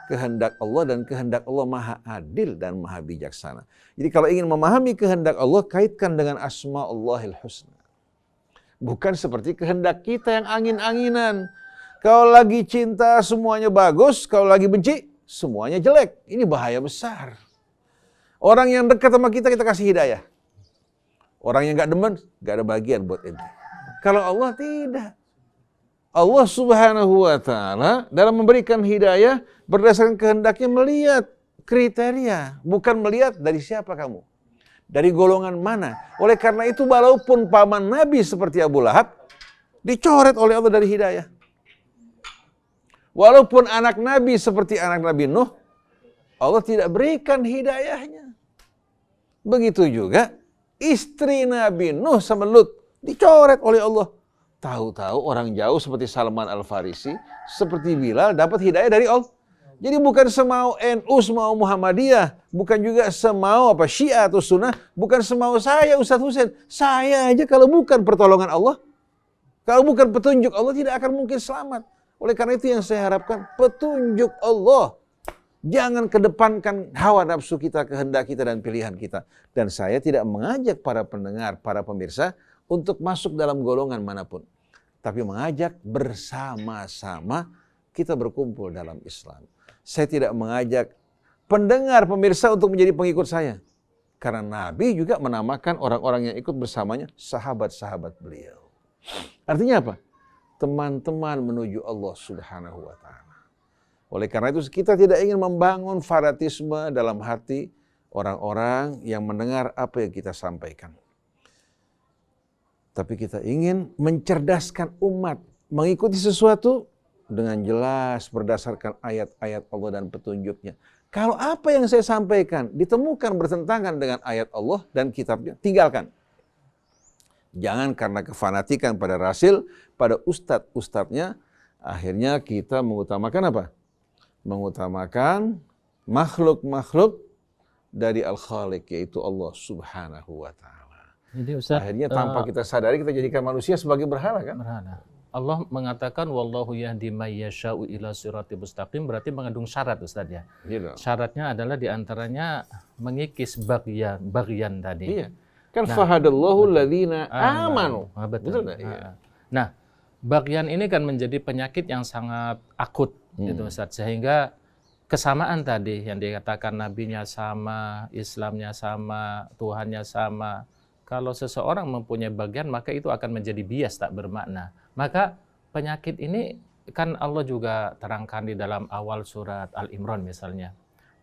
Kehendak Allah, dan kehendak Allah maha adil dan maha bijaksana. Jadi kalau ingin memahami kehendak Allah, kaitkan dengan asma'ullahil husna. Bukan seperti kehendak kita yang angin-anginan. Kalau lagi cinta semuanya bagus, kalau lagi benci semuanya jelek. Ini bahaya besar. Orang yang dekat sama kita, kita kasih hidayah. Orang yang gak demen, gak ada bagian buat ente. Kalau Allah tidak. Allah Subhanahu wa ta'ala dalam memberikan hidayah berdasarkan kehendaknya melihat kriteria. Bukan melihat dari siapa kamu. Dari golongan mana. Oleh karena itu walaupun paman Nabi seperti Abu Lahab, dicoret oleh Allah dari hidayah. Walaupun anak Nabi seperti anak Nabi Nuh, Allah tidak berikan hidayahnya. Begitu juga istri Nabi Nuh sama Lut dicoret oleh Allah. Tahu-tahu orang jauh seperti Salman Al-Farisi, seperti Bilal dapat hidayah dari Allah. Jadi bukan semau NU, semau Muhammadiyah, bukan juga semau Syiah atau Sunnah, bukan semau saya Ustaz Husain. Saya aja kalau bukan pertolongan Allah, kalau bukan petunjuk Allah, tidak akan mungkin selamat. Oleh karena itu yang saya harapkan petunjuk Allah. Jangan kedepankan hawa nafsu kita, kehendak kita, dan pilihan kita. Dan saya tidak mengajak para pendengar, para pemirsa untuk masuk dalam golongan manapun. Tapi mengajak bersama-sama kita berkumpul dalam Islam. Saya tidak mengajak pendengar, pemirsa untuk menjadi pengikut saya. Karena Nabi juga menamakan orang-orang yang ikut bersamanya sahabat-sahabat beliau. Artinya apa? Teman-teman menuju Allah Subhanahu wa ta'ala. Oleh karena itu kita tidak ingin membangun fanatisme dalam hati orang-orang yang mendengar apa yang kita sampaikan. Tapi kita ingin mencerdaskan umat mengikuti sesuatu dengan jelas berdasarkan ayat-ayat Allah dan petunjuknya. Kalau apa yang saya sampaikan ditemukan bertentangan dengan ayat Allah dan kitabnya, tinggalkan. Jangan karena kefanatikan pada rasil, pada ustadz-ustadznya, akhirnya kita mengutamakan apa? Mengutamakan makhluk-makhluk dari Al-Khaliq, yaitu Allah Subhanahu wa ta'ala. Jadi Ustaz, akhirnya tanpa kita sadari, kita jadikan manusia sebagai berhala kan? Berhala. Allah mengatakan wallahu yahdi may yasha'u ila siratim mustaqim, berarti mengandung syarat Ustaz ya. Gitu. Syaratnya adalah diantaranya mengikis bagian tadi. Iya. Kan fahadallahu alladhina amanu. Betul. Nah, bagian ini kan menjadi penyakit yang sangat akut gitu Ustaz, sehingga kesamaan tadi yang dikatakan nabinya sama, Islamnya sama, Tuhannya sama. Kalau seseorang mempunyai bagian, maka itu akan menjadi bias, tak bermakna. Maka penyakit ini kan Allah juga terangkan di dalam awal surat Al-Imran misalnya.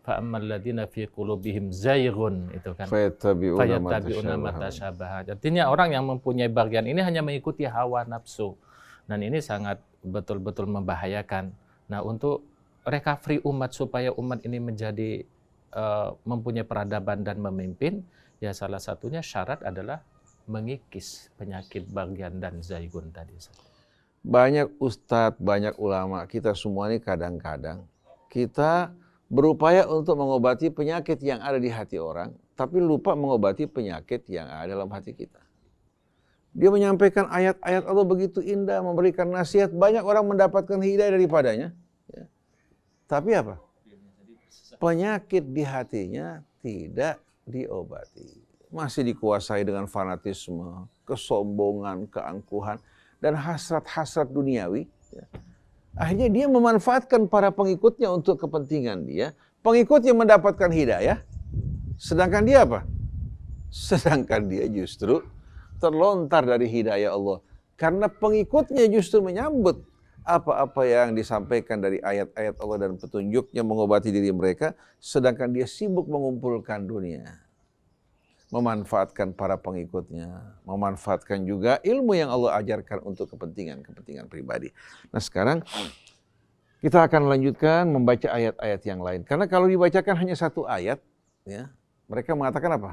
Fa'ammal ladzina fi qulubihim zayghun, itu kan. Fayattabi'una ma tasyabaha. Artinya orang yang mempunyai bagian ini hanya mengikuti hawa nafsu. Dan ini sangat betul-betul membahayakan. Nah, untuk recovery umat supaya umat ini menjadi mempunyai peradaban dan memimpin, ya salah satunya syarat adalah mengikis penyakit bagian dan zaygun tadi. Banyak ustadz, banyak ulama, kita semua ini kadang-kadang kita berupaya untuk mengobati penyakit yang ada di hati orang, tapi lupa mengobati penyakit yang ada dalam hati kita. Dia menyampaikan ayat-ayat Allah begitu indah, memberikan nasihat, banyak orang mendapatkan hidayah daripadanya. Ya. Tapi apa? penyakit di hatinya tidak diobati. Masih dikuasai dengan fanatisme, kesombongan, keangkuhan, dan hasrat-hasrat duniawi. Akhirnya dia memanfaatkan para pengikutnya untuk kepentingan dia. Pengikutnya mendapatkan hidayah, sedangkan dia apa? Sedangkan dia justru terlontar dari hidayah Allah. Karena pengikutnya justru menyambut apa-apa yang disampaikan dari ayat-ayat Allah dan petunjuknya mengobati diri mereka, sedangkan dia sibuk mengumpulkan dunia. Memanfaatkan para pengikutnya, memanfaatkan juga ilmu yang Allah ajarkan untuk kepentingan pribadi. Nah sekarang kita akan lanjutkan membaca ayat-ayat yang lain. Karena kalau dibacakan hanya satu ayat, ya, mereka mengatakan apa?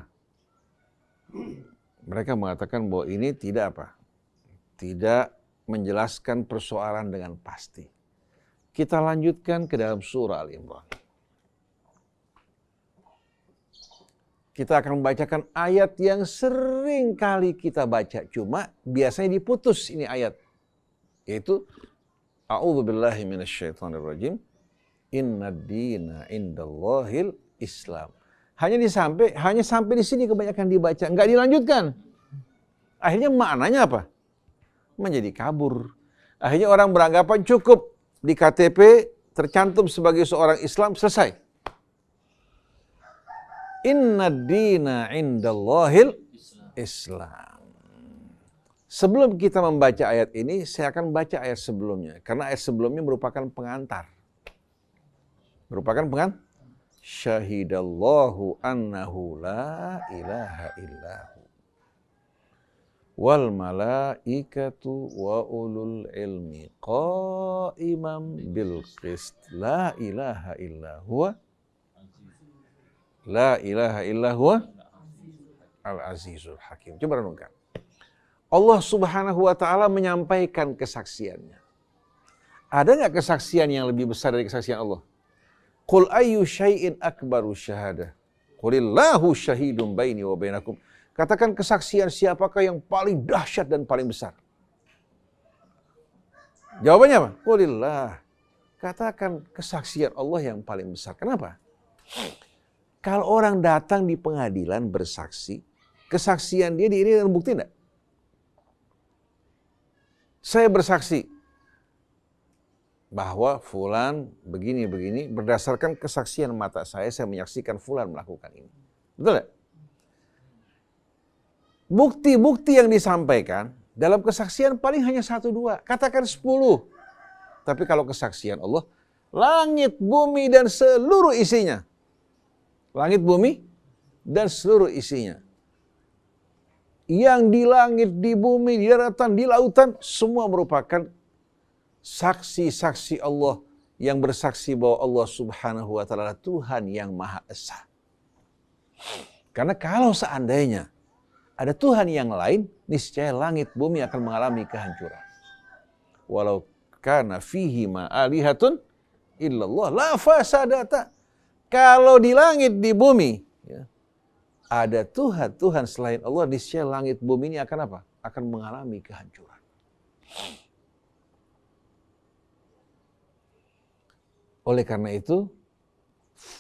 Mereka mengatakan bahwa ini tidak apa? Tidak menjelaskan persoalan dengan pasti. Kita lanjutkan ke dalam surah Al-Imran. Kita akan membacakan ayat yang sering kali kita baca. Cuma biasanya diputus ini ayat. Yaitu, A'udzubillahi minasyaitonirrajim. Innad dina indallahil Islam. Hanya sampai di sini kebanyakan dibaca. Enggak dilanjutkan. Akhirnya maknanya apa? Menjadi kabur. Akhirnya orang beranggapan cukup di KTP tercantum sebagai seorang Islam, selesai. Innad dina indallahil Islam. Sebelum kita membaca ayat ini, saya akan baca ayat sebelumnya. Karena ayat sebelumnya merupakan pengantar. Merupakan pengantar. Syahidallahu annahu la ilaha illahu. Wal malaikatu wa ulul ilmi qaimam bil qist. La ilaha illa huwa. La ilaha illa huwa al-azizul hakim. Coba renungkan. Allah Subhanahu wa ta'ala menyampaikan kesaksiannya. Ada nggak kesaksian yang lebih besar dari kesaksian Allah? Qul ayyu syai'in akbaru syahadah. Qulillahu syahidun baini wa bainakum. Katakan kesaksian siapakah yang paling dahsyat dan paling besar? Jawabannya apa? Qulillah. Katakan kesaksian Allah yang paling besar. Kenapa? Kalau orang datang di pengadilan bersaksi, kesaksian dia diiringi dengan bukti enggak? Saya bersaksi bahwa fulan begini-begini, berdasarkan kesaksian mata saya menyaksikan fulan melakukan ini. Betul enggak? Bukti-bukti yang disampaikan dalam kesaksian paling hanya 1-2, katakan 10. Tapi kalau kesaksian Allah, langit, bumi, dan seluruh isinya. Langit, bumi, dan seluruh isinya. Yang di langit, di bumi, di daratan, di lautan, semua merupakan saksi-saksi Allah yang bersaksi bahwa Allah Subhanahu wa ta'ala Tuhan yang Maha Esa. Karena kalau seandainya ada Tuhan yang lain, niscaya langit bumi akan mengalami kehancuran. Walau kana fihi ma alihatun illallah la fasadata. Kalau di langit, di bumi, ya, ada Tuhan selain Allah, niscaya langit bumi ini akan apa? Akan mengalami kehancuran. Oleh karena itu,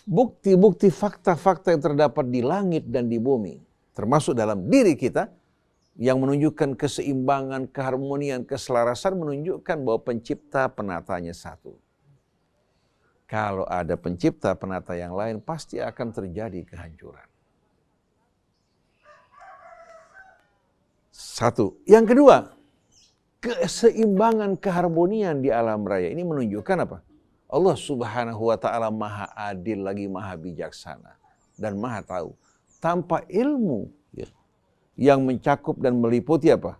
bukti-bukti fakta-fakta yang terdapat di langit dan di bumi, termasuk dalam diri kita, yang menunjukkan keseimbangan, keharmonian, keselarasan, menunjukkan bahwa pencipta penatanya satu. Kalau ada pencipta penata yang lain, pasti akan terjadi kehancuran. Satu. Yang kedua, keseimbangan, keharmonian di alam raya ini menunjukkan apa? Allah Subhanahu wa ta'ala maha adil, lagi maha bijaksana dan maha tahu. Tanpa ilmu, ya, yang mencakup dan meliputi apa?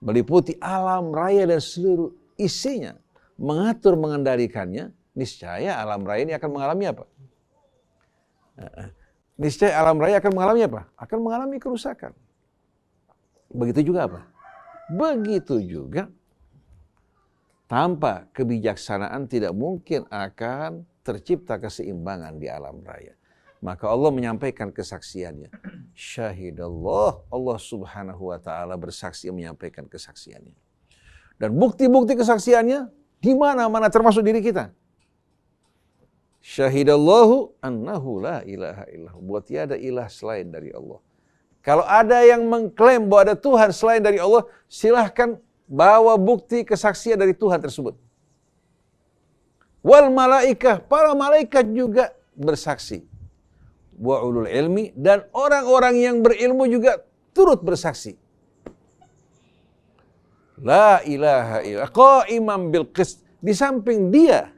Meliputi alam raya dan seluruh isinya, mengatur, mengendalikannya, niscaya alam raya ini akan mengalami apa? Niscaya alam raya akan mengalami apa? Akan mengalami kerusakan. Begitu juga apa? Begitu juga tanpa kebijaksanaan tidak mungkin akan tercipta keseimbangan di alam raya. Maka Allah menyampaikan kesaksiannya. Syahidallah, Allah Subhanahu wa ta'ala bersaksi, menyampaikan kesaksiannya. Dan bukti-bukti kesaksiannya di mana-mana termasuk diri kita. Syahidallahu annahu la ilaha illahu. Bahwa tiada ilah selain dari Allah. Kalau ada yang mengklaim bahwa ada Tuhan selain dari Allah, silahkan bawa bukti kesaksian dari Tuhan tersebut. Wal malaikah, para malaikat juga bersaksi. Wa ulul ilmi, dan orang-orang yang berilmu juga turut bersaksi. La ilaha illallah qaiman bil qist. Di samping dia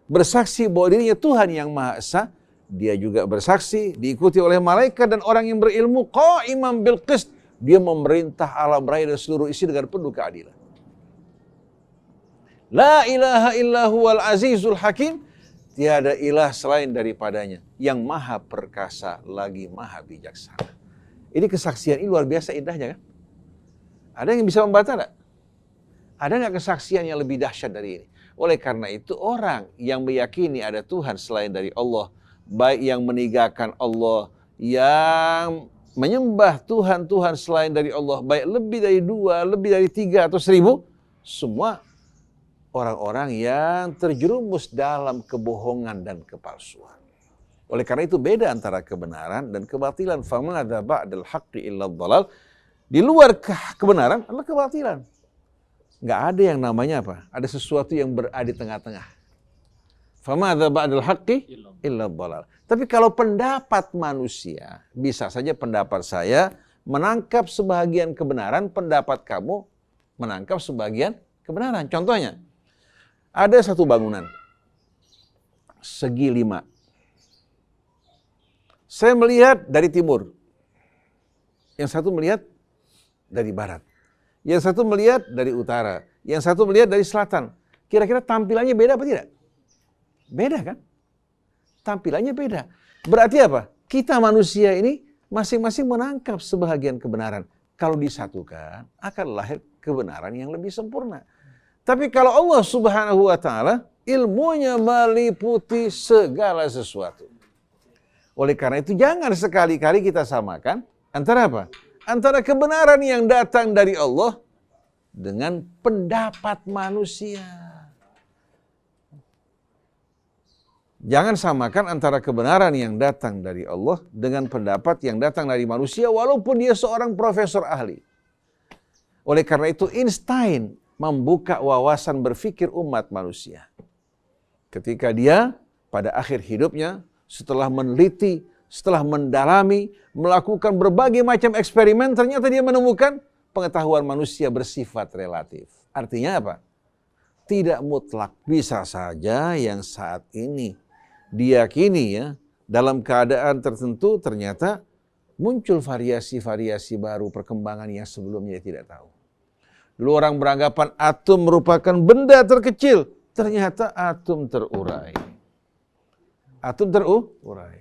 bersaksi bahwa dirinya Tuhan yang Maha Esa, dia juga bersaksi diikuti oleh malaikat dan orang yang berilmu qaiman bil qist. Dia memerintah alam raya dan seluruh isi dengan penuh keadilan. La ilaha illahu wal azizul hakim. Tiada ilah selain daripadanya yang maha perkasa lagi maha bijaksana. Ini kesaksian ini luar biasa indahnya kan? Ada yang bisa membantah tak? Ada nggak kesaksian yang lebih dahsyat dari ini? Oleh karena itu orang yang meyakini ada Tuhan selain dari Allah, baik yang meninggalkan Allah, yang menyembah Tuhan-Tuhan selain dari Allah, baik lebih dari 2, lebih dari 3 atau 1000, semua orang-orang yang terjerumus dalam kebohongan dan kepalsuan. Oleh karena itu beda antara kebenaran dan kebatilan. Famadza ba'dal haqqi illa dhalal. Di luar kebenaran adalah kebatilan. Nggak ada yang namanya apa? Ada sesuatu yang berada di tengah-tengah. Famadza ba'dal haqqi illa dhalal. Tapi kalau pendapat manusia, bisa saja pendapat saya menangkap sebagian kebenaran, pendapat kamu menangkap sebagian kebenaran. Contohnya, ada satu bangunan, segi 5. Saya melihat dari timur. Yang satu melihat dari barat. Yang satu melihat dari utara. Yang satu melihat dari selatan. Kira-kira tampilannya beda apa tidak? Beda kan? Tampilannya beda. Berarti apa? Kita manusia ini masing-masing menangkap sebahagian kebenaran. Kalau disatukan, akan lahir kebenaran yang lebih sempurna. Tapi kalau Allah Subhanahu wa Ta'ala, ilmunya meliputi segala sesuatu. Oleh karena itu jangan sekali-kali kita samakan antara apa? Antara kebenaran yang datang dari Allah dengan pendapat manusia. Jangan samakan antara kebenaran yang datang dari Allah dengan pendapat yang datang dari manusia walaupun dia seorang profesor ahli. Oleh karena itu Einstein membuka wawasan berpikir umat manusia. Ketika dia pada akhir hidupnya setelah meneliti, setelah mendalami, melakukan berbagai macam eksperimen, ternyata dia menemukan pengetahuan manusia bersifat relatif. Artinya apa? Tidak mutlak. Bisa saja yang saat ini diyakini ya, dalam keadaan tertentu ternyata muncul variasi-variasi baru perkembangan yang sebelumnya tidak tahu. Dulu orang beranggapan atom merupakan benda terkecil. Ternyata atom terurai. Atom terurai.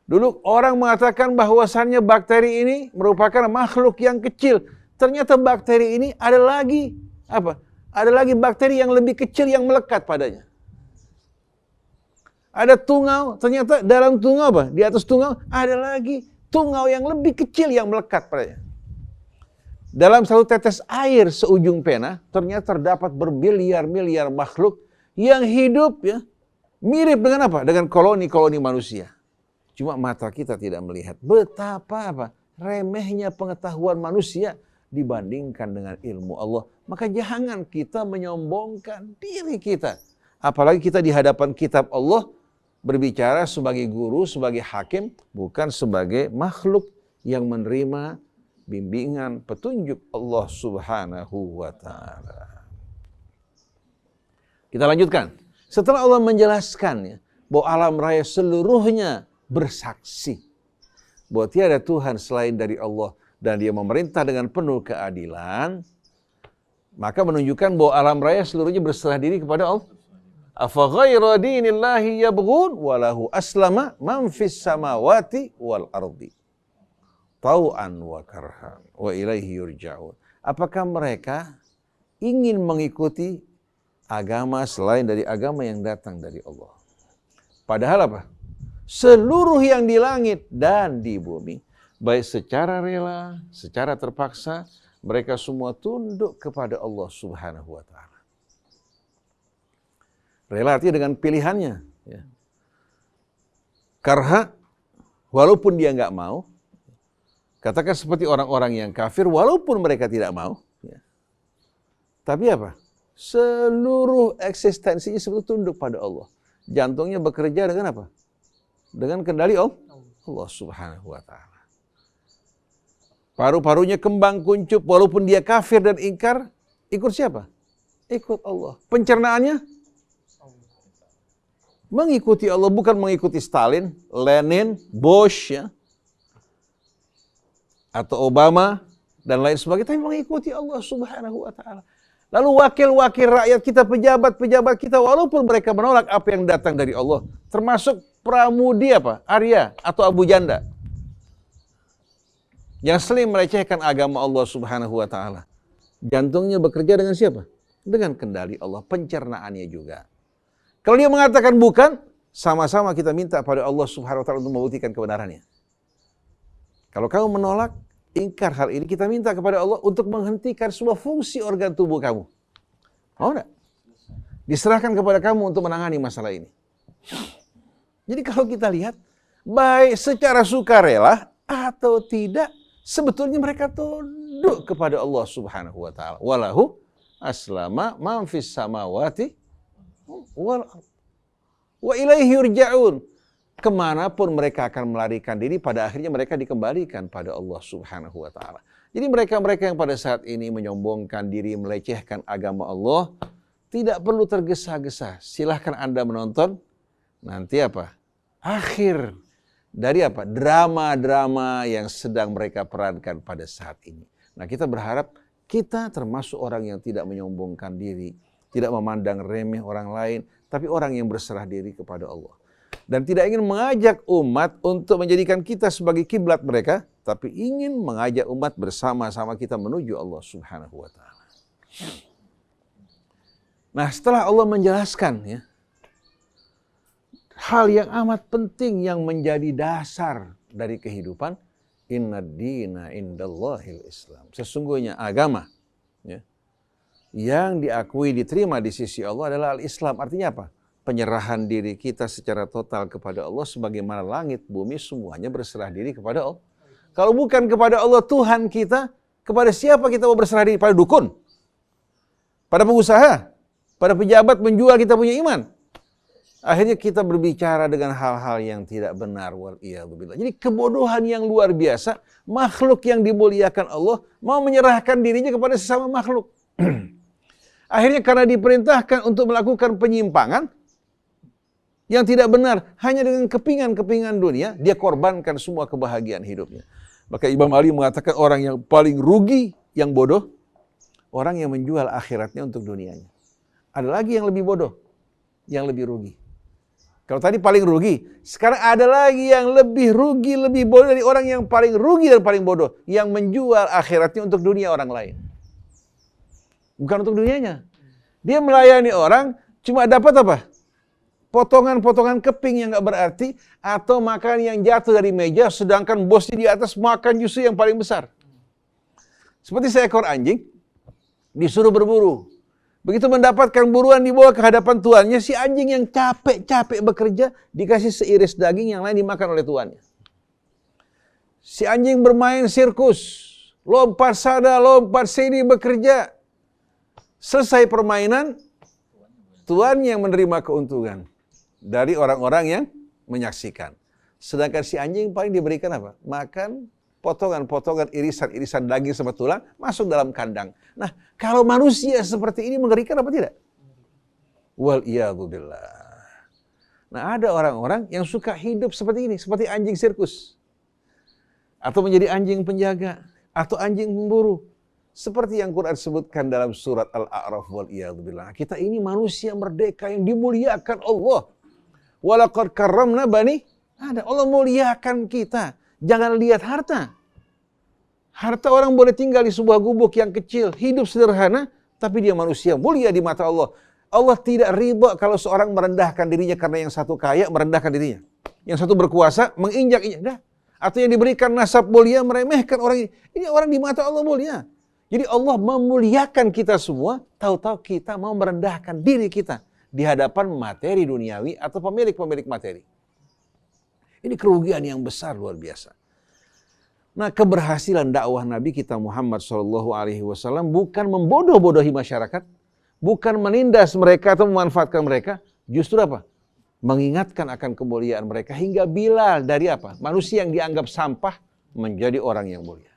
Dulu orang mengatakan bahwasannya bakteri ini merupakan makhluk yang kecil. Ternyata bakteri ini ada lagi apa? Ada lagi bakteri yang lebih kecil yang melekat padanya. Ada tungau, ternyata dalam tungau apa? Di atas tungau ada lagi tungau yang lebih kecil yang melekat padanya. Dalam satu tetes air seujung pena, ternyata terdapat bermiliar-miliar makhluk yang hidup ya mirip dengan apa? Dengan koloni-koloni manusia. Cuma mata kita tidak melihat betapa apa? Remehnya pengetahuan manusia dibandingkan dengan ilmu Allah. Maka jangan kita menyombongkan diri kita. Apalagi kita di hadapan kitab Allah berbicara sebagai guru, sebagai hakim, bukan sebagai makhluk yang menerima bimbingan, petunjuk Allah Subhanahu wa Ta'ala. Kita lanjutkan. Setelah Allah menjelaskannya bahwa alam raya seluruhnya bersaksi bahwa tiada Tuhan selain dari Allah dan dia memerintah dengan penuh keadilan, maka menunjukkan bahwa alam raya seluruhnya berserah diri kepada Allah. Afa ghaira dinillahi yabghun walahu aslama man fis samawati wal ardi tau'an wa karhan wa ilaihi yurja'un. Apakah mereka ingin mengikuti agama selain dari agama yang datang dari Allah? Padahal apa? Seluruh yang di langit dan di bumi, baik secara rela, secara terpaksa, mereka semua tunduk kepada Allah Subhanahu wa Ta'ala. Rela artinya dengan pilihannya. Ya. karha, walaupun dia nggak mau. Katakan seperti orang-orang yang kafir, walaupun mereka tidak mau. Ya. Tapi apa? Seluruh eksistensinya sebetulnya tunduk pada Allah. Jantungnya bekerja dengan apa? Dengan kendali Allah Subhanahu wa ta'ala. Paru-parunya kembang kuncup, walaupun dia kafir dan ingkar, ikut siapa? Ikut Allah. Pencernaannya? Mengikuti Allah, bukan mengikuti Stalin, Lenin, Bush, ya, atau Obama, dan lain sebagainya, tapi mengikuti Allah Subhanahu wa ta'ala. Lalu wakil-wakil rakyat kita, pejabat-pejabat kita, walaupun mereka menolak apa yang datang dari Allah, termasuk Pramudi apa? Arya atau Abu Janda, yang sering melecehkan agama Allah Subhanahu wa ta'ala. Jantungnya bekerja dengan siapa? Dengan kendali Allah, pencernaannya juga. Kalau dia mengatakan bukan, sama-sama kita minta pada Allah Subhanahu wa ta'ala untuk membuktikan kebenarannya. Kalau kamu menolak, ingkar hal ini, kita minta kepada Allah untuk menghentikan semua fungsi organ tubuh kamu. Mau enggak? Diserahkan kepada kamu untuk menangani masalah ini. Jadi kalau kita lihat, baik secara sukarela atau tidak, sebetulnya mereka tunduk kepada Allah Subhanahu wa ta'ala. Walahu aslama man fis samawati wal ardh wa ilaihi yurja'un. Kemanapun mereka akan melarikan diri, pada akhirnya mereka dikembalikan pada Allah Subhanahu wa ta'ala. Jadi mereka-mereka yang pada saat ini menyombongkan diri, melecehkan agama Allah, tidak perlu tergesa-gesa. Silahkan Anda menonton, nanti apa? Akhir dari apa? Drama-drama yang sedang mereka perankan pada saat ini. Nah, kita berharap kita termasuk orang yang tidak menyombongkan diri, tidak memandang remeh orang lain, tapi orang yang berserah diri kepada Allah. Dan tidak ingin mengajak umat untuk menjadikan kita sebagai kiblat mereka, tapi ingin mengajak umat bersama-sama kita menuju Allah Subhanahu wa ta'ala. Nah, setelah Allah menjelaskan ya, hal yang amat penting yang menjadi dasar dari kehidupan, inna dina indallahil Islam. Sesungguhnya agama ya, yang diakui, diterima di sisi Allah adalah al-Islam. Artinya apa? Penyerahan diri kita secara total kepada Allah, sebagaimana langit, bumi, semuanya berserah diri kepada Allah. Kalau bukan kepada Allah Tuhan kita, kepada siapa kita mau berserah diri? Pada dukun? Pada pengusaha? Pada pejabat menjual kita punya iman? Akhirnya kita berbicara dengan hal-hal yang tidak benar. Wal'iyadzubillah. Jadi kebodohan yang luar biasa, makhluk yang dimuliakan Allah mau menyerahkan dirinya kepada sesama makhluk. Akhirnya karena diperintahkan untuk melakukan penyimpangan yang tidak benar, hanya dengan kepingan-kepingan dunia, dia korbankan semua kebahagiaan hidupnya. Maka Imam Ali mengatakan orang yang paling rugi, yang bodoh, orang yang menjual akhiratnya untuk dunianya. Ada lagi yang lebih bodoh, yang lebih rugi. Kalau tadi paling rugi, sekarang ada lagi yang lebih rugi, lebih bodoh dari orang yang paling rugi dan paling bodoh, yang menjual akhiratnya untuk dunia orang lain. Bukan untuk dunianya. Dia melayani orang, cuma dapat apa? Potongan-potongan keping yang gak berarti, atau makan yang jatuh dari meja, sedangkan bosnya di atas makan justru yang paling besar. Seperti seekor anjing, disuruh berburu. Begitu mendapatkan buruan dibawa ke hadapan tuannya, si anjing yang capek-capek bekerja, dikasih seiris daging, yang lain dimakan oleh tuannya. Si anjing bermain sirkus, lompat sana, lompat sini bekerja. Selesai permainan, tuan yang menerima keuntungan dari orang-orang yang menyaksikan. Sedangkan si anjing paling diberikan apa? Makan potongan-potongan irisan-irisan daging sama tulang masuk dalam kandang. Nah, kalau manusia seperti ini mengerikan apa tidak? Wal'iyadzubillah. Nah, ada orang-orang yang suka hidup seperti ini, seperti anjing sirkus. Atau menjadi anjing penjaga, atau anjing pemburu. Seperti yang Quran sebutkan dalam surat Al-A'raf, wal'iyadzubillah. Kita ini manusia merdeka yang dimuliakan Allah. Walaqad karramna bani Adam. Allah muliakan kita. Jangan lihat harta. Harta orang boleh tinggal di sebuah gubuk yang kecil, hidup sederhana, tapi dia manusia mulia di mata Allah. Allah tidak ridha kalau seorang merendahkan dirinya karena yang satu kaya merendahkan dirinya. Yang satu berkuasa menginjak-injak. Atau yang diberikan nasab mulia meremehkan orang ini. Ini orang di mata Allah mulia. Jadi Allah memuliakan kita semua, tahu-tahu kita mau merendahkan diri kita di hadapan materi duniawi atau pemilik-pemilik materi. Ini kerugian yang besar luar biasa. Nah, keberhasilan dakwah Nabi kita Muhammad SAW bukan membodoh-bodohi masyarakat, bukan menindas mereka atau memanfaatkan mereka, justru apa? Mengingatkan akan kemuliaan mereka hingga Bilal dari apa? Manusia yang dianggap sampah menjadi orang yang mulia.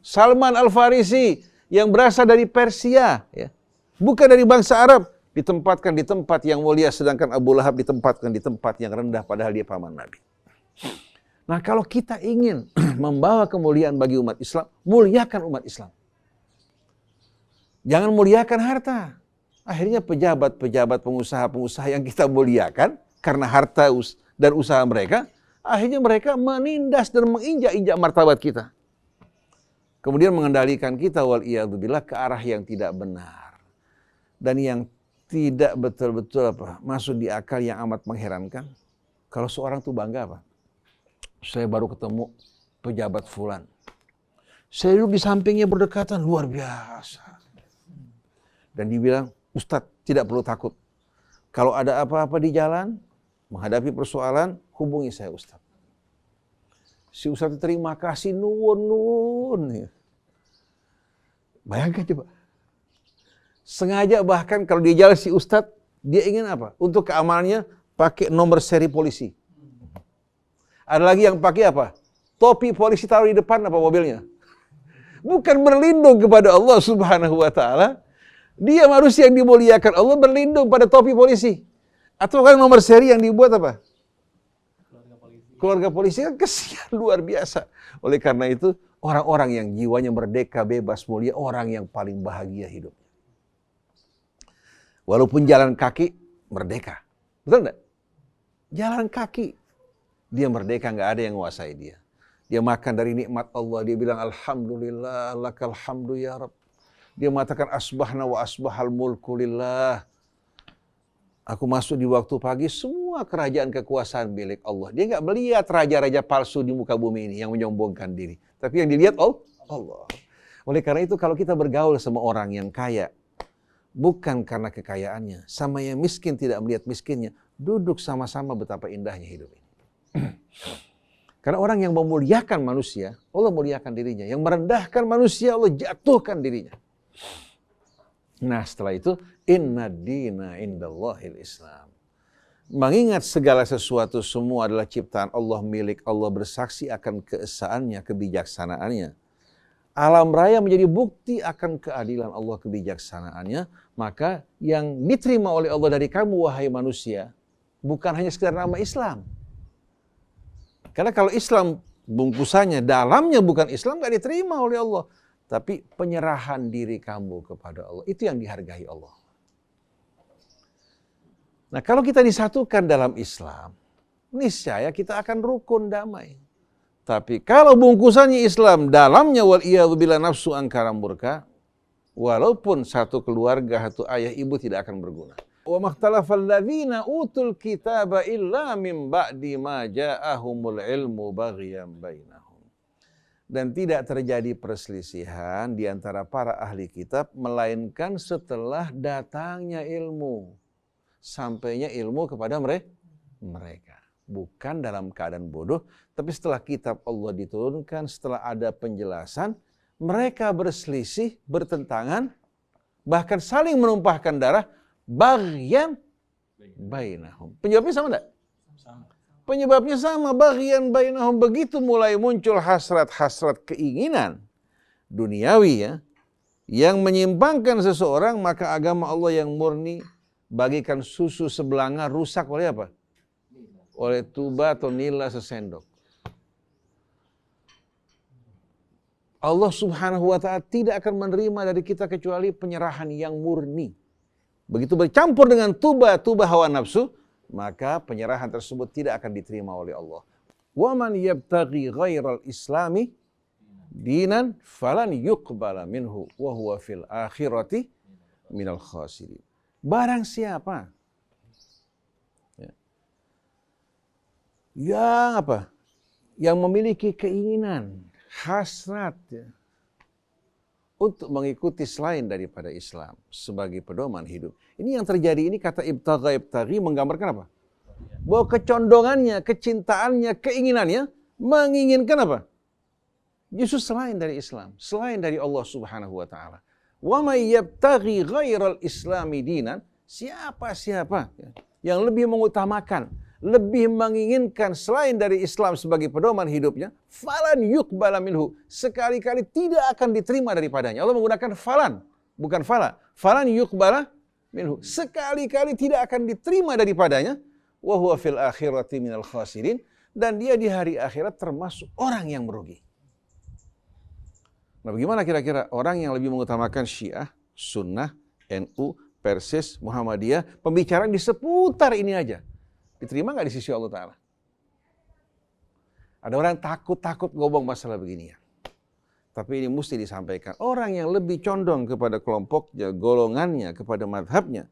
Salman Al-Farisi yang berasal dari Persia, ya, bukan dari bangsa Arab, ditempatkan di tempat yang mulia, sedangkan Abu Lahab ditempatkan di tempat yang rendah padahal dia paman Nabi. Nah, kalau kita ingin membawa kemuliaan bagi umat Islam, muliakan umat Islam. Jangan muliakan harta. Akhirnya pejabat-pejabat, pengusaha-pengusaha yang kita muliakan karena harta dan usaha mereka, akhirnya mereka menindas dan menginjak-injak martabat kita. Kemudian mengendalikan kita wal'iyadzubillah ke arah yang tidak benar. Dan yang tidak betul-betul masuk di akal, yang amat mengherankan. Kalau seorang tuh bangga apa? Saya baru ketemu pejabat fulan. Saya duduk di sampingnya berdekatan, luar biasa. Dan dibilang, Ustadz tidak perlu takut. Kalau ada apa-apa di jalan, menghadapi persoalan, hubungi saya Ustadz. Si Ustadz terima kasih, nuwun. Bayangkan coba. Sengaja bahkan kalau dia jalan si Ustadz, dia ingin apa? Untuk keamanannya pakai nomor seri polisi. Ada lagi yang pakai apa? Topi polisi taruh di depan apa mobilnya. Bukan berlindung kepada Allah Subhanahu wa Ta'ala. Dia manusia yang dimuliakan Allah berlindung pada topi polisi. Atau kan nomor seri yang dibuat apa? Keluarga polisi kan kesian luar biasa. Oleh karena itu, orang-orang yang jiwanya merdeka, bebas, mulia, orang yang paling bahagia hidupnya. Walaupun jalan kaki, merdeka. Betul enggak? Jalan kaki, dia merdeka, nggak ada yang menguasai dia. Dia makan dari nikmat Allah, dia bilang Alhamdulillah, lakal hamdu ya Rabb. Dia mengatakan asbahna wa asbahal mulku lillah. Aku masuk di waktu pagi, semua kerajaan kekuasaan milik Allah. Dia nggak melihat raja-raja palsu di muka bumi ini yang menyombongkan diri. Tapi yang dilihat Allah. Oleh karena itu kalau kita bergaul sama orang yang kaya, bukan karena kekayaannya. Sama yang miskin tidak melihat miskinnya. Duduk sama-sama betapa indahnya hidup ini. Karena orang yang memuliakan manusia, Allah muliakan dirinya. Yang merendahkan manusia, Allah jatuhkan dirinya. Nah setelah itu, inna dina indallahil Islam. Mengingat segala sesuatu semua adalah ciptaan Allah, milik Allah, bersaksi akan keesaannya, kebijaksanaannya. Alam raya menjadi bukti akan keadilan Allah, kebijaksanaannya. Maka yang diterima oleh Allah dari kamu, wahai manusia, bukan hanya sekedar nama Islam. Karena kalau Islam bungkusannya, dalamnya bukan Islam, gak diterima oleh Allah. Tapi penyerahan diri kamu kepada Allah, itu yang dihargai Allah. Nah kalau kita disatukan dalam Islam, niscaya kita akan rukun damai. Tapi kalau bungkusannya Islam, dalamnya wal'iyadzubillah nafsu angkara murka, walaupun satu keluarga, satu ayah ibu tidak akan berguna. Wa makhtalafal ladzina utul kitaba illa min ba'di ma ja'ahumul ilmu baghyan bainahum. Dan tidak terjadi perselisihan di antara para ahli kitab, melainkan setelah datangnya ilmu. Sampainya ilmu kepada mereka. Bukan dalam keadaan bodoh, tapi setelah kitab Allah diturunkan, setelah ada penjelasan, mereka berselisih, bertentangan, bahkan saling menumpahkan darah, baghyan bainahum. Penyebabnya sama enggak? Sama. Penyebabnya sama, baghyan bainahum. Begitu mulai muncul hasrat-hasrat keinginan duniawi ya, yang menyimpangkan seseorang, maka agama Allah yang murni bagikan susu sebelanga rusak oleh apa? Oleh tuba atau nila sesendok. Allah Subhanahu wa Ta'ala tidak akan menerima dari kita kecuali penyerahan yang murni. Begitu bercampur dengan tuba hawa nafsu, maka penyerahan tersebut tidak akan diterima oleh Allah. Wa man yabtaghi ghairal islami dinan falan yuqbala minhu wa huwa fil akhirati minal khasirin. Barang siapa yang memiliki keinginan, hasrat untuk mengikuti selain daripada Islam sebagai pedoman hidup. Ini yang terjadi, ini kata ibtaghi menggambarkan apa? bahwa kecondongannya, kecintaannya, keinginannya menginginkan apa? Justru selain dari Islam, selain dari Allah Subhanahu wa taala. Wa may yabtaghi ghairal islami dinan, siapa yang lebih mengutamakan, lebih menginginkan selain dari Islam sebagai pedoman hidupnya, falan yuqbala minhu, sekali-kali tidak akan diterima daripadanya. Allah menggunakan falan, bukan fala. Falan yuqbala minhu, sekali-kali tidak akan diterima daripadanya. Wa huwa fil akhirati minal khasirin, dan dia di hari akhirat termasuk orang yang merugi. Nah, bagaimana kira-kira orang yang lebih mengutamakan Syiah, Sunnah, NU, Persis, Muhammadiyah, pembicaraan di seputar ini aja, diterima nggak di sisi Allah Ta'ala? Ada orang takut ngomong masalah begini ya. Tapi ini mesti disampaikan. Orang yang lebih condong kepada kelompoknya, golongannya, kepada madhabnya,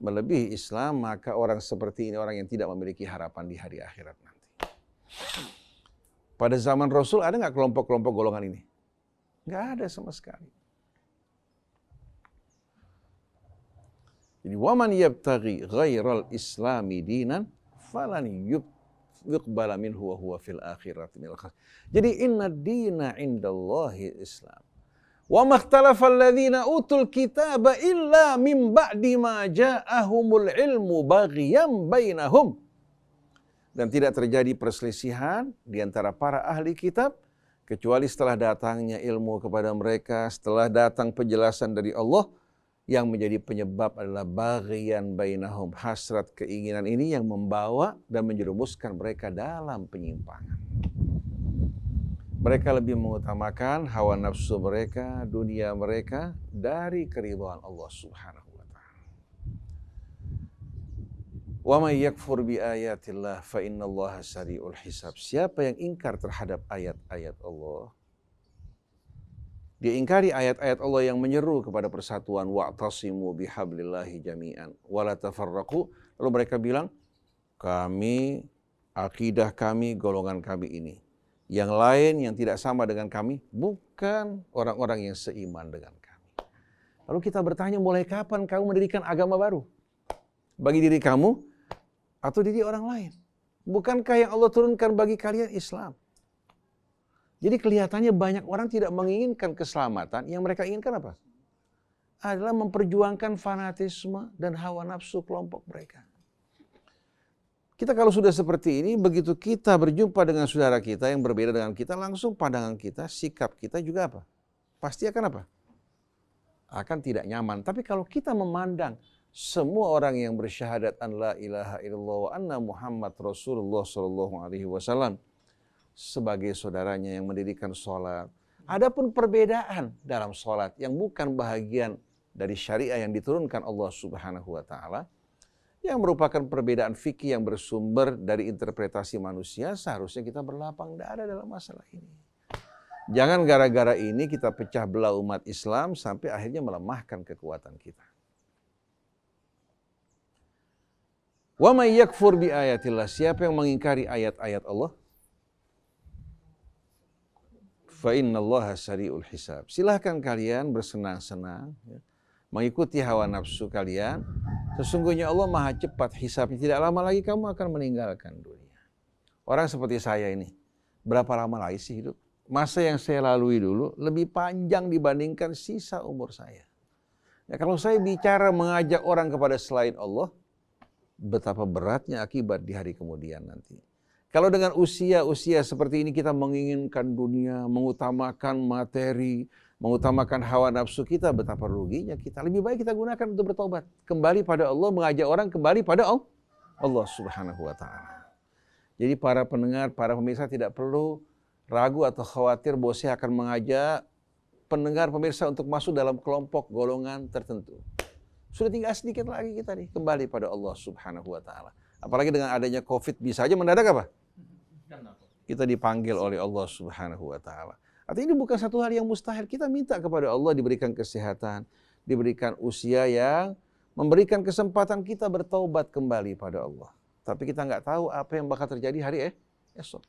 melebihi Islam, maka orang seperti ini orang yang tidak memiliki harapan di hari akhirat nanti. Pada zaman Rasul ada nggak kelompok-kelompok golongan ini? Nggak ada sama sekali. Jadi waman yabtaghi ghairal islami dinan falan yuqbala minhu wa huwa fil akhirati minal khasirin. Jadi inna dina indallahi Islam. Wa makhtalafa alladhina utul kitaba illa min ba'di ma ja'ahumul ilmu baghyan bainahum. Dan tidak terjadi perselisihan di antara para ahli kitab kecuali setelah datangnya ilmu kepada mereka, setelah datang penjelasan dari Allah, yang menjadi penyebab adalah baghyan bainahum, hasrat keinginan ini yang membawa dan menjerumuskan mereka dalam penyimpangan. Mereka lebih mengutamakan hawa nafsu mereka, dunia mereka, dari keridhaan Allah Subhanahu wa ta'ala. Wa may yakfur bi ayatillah fa innallaha sari'ul hisab. Siapa yang ingkar terhadap ayat-ayat Allah, dia ingkari ayat-ayat Allah yang menyeru kepada persatuan, wa'tasimu bihablillahi jami'an wa la tafarraqu. Lalu mereka bilang, kami, akidah kami, golongan kami ini. Yang lain yang tidak sama dengan kami bukan orang-orang yang seiman dengan kami. Lalu kita bertanya, mulai kapan kamu mendirikan agama baru? Bagi diri kamu atau diri orang lain? Bukankah yang Allah turunkan bagi kalian Islam? Jadi kelihatannya banyak orang tidak menginginkan keselamatan. Yang mereka inginkan apa? Adalah memperjuangkan fanatisme dan hawa nafsu kelompok mereka. Kita kalau sudah seperti ini, begitu kita berjumpa dengan saudara kita yang berbeda dengan kita, langsung pandangan kita, sikap kita juga apa? Pasti akan apa? Akan tidak nyaman. Tapi kalau kita memandang semua orang yang bersyahadat an la ilaha illallah wa anna Muhammad Rasulullah sallallahu alaihi wasallam sebagai saudaranya yang mendirikan sholat. Adapun perbedaan dalam sholat yang bukan bahagian dari syariah yang diturunkan Allah Subhanahu wa ta'ala, yang merupakan perbedaan fikih yang bersumber dari interpretasi manusia, seharusnya kita berlapang dada dalam masalah ini. Jangan gara-gara ini kita pecah belah umat Islam sampai akhirnya melemahkan kekuatan kita. Wa may yakfur bi ayatillah, siapa yang mengingkari ayat-ayat Allah, fa innallaha sari'ul hisab. Silahkan kalian bersenang-senang, ya, mengikuti hawa nafsu kalian. Sesungguhnya Allah maha cepat hisabnya. Tidak lama lagi kamu akan meninggalkan dunia. Orang seperti saya ini, berapa lama lagi sih hidup? Masa yang saya lalui dulu lebih panjang dibandingkan sisa umur saya. Ya, kalau saya bicara mengajak orang kepada selain Allah, betapa beratnya akibat di hari kemudian nanti. Kalau dengan usia seperti ini kita menginginkan dunia, mengutamakan materi, mengutamakan hawa nafsu kita, betapa ruginya kita. Lebih baik kita gunakan untuk bertobat. Kembali pada Allah, mengajak orang kembali pada Allah Subhanahu wa ta'ala. Jadi para pendengar, para pemirsa tidak perlu ragu atau khawatir bahwa saya akan mengajak pendengar pemirsa untuk masuk dalam kelompok golongan tertentu. Sudah tinggal sedikit lagi kita nih, kembali pada Allah Subhanahu wa ta'ala. Apalagi dengan adanya COVID, bisa aja mendadak apa? Kita dipanggil oleh Allah Subhanahu wa ta'ala. Artinya ini bukan satu hal yang mustahil. Kita minta kepada Allah diberikan kesehatan, diberikan usia yang memberikan kesempatan kita bertaubat kembali pada Allah. Tapi kita nggak tahu apa yang bakal terjadi hari esok.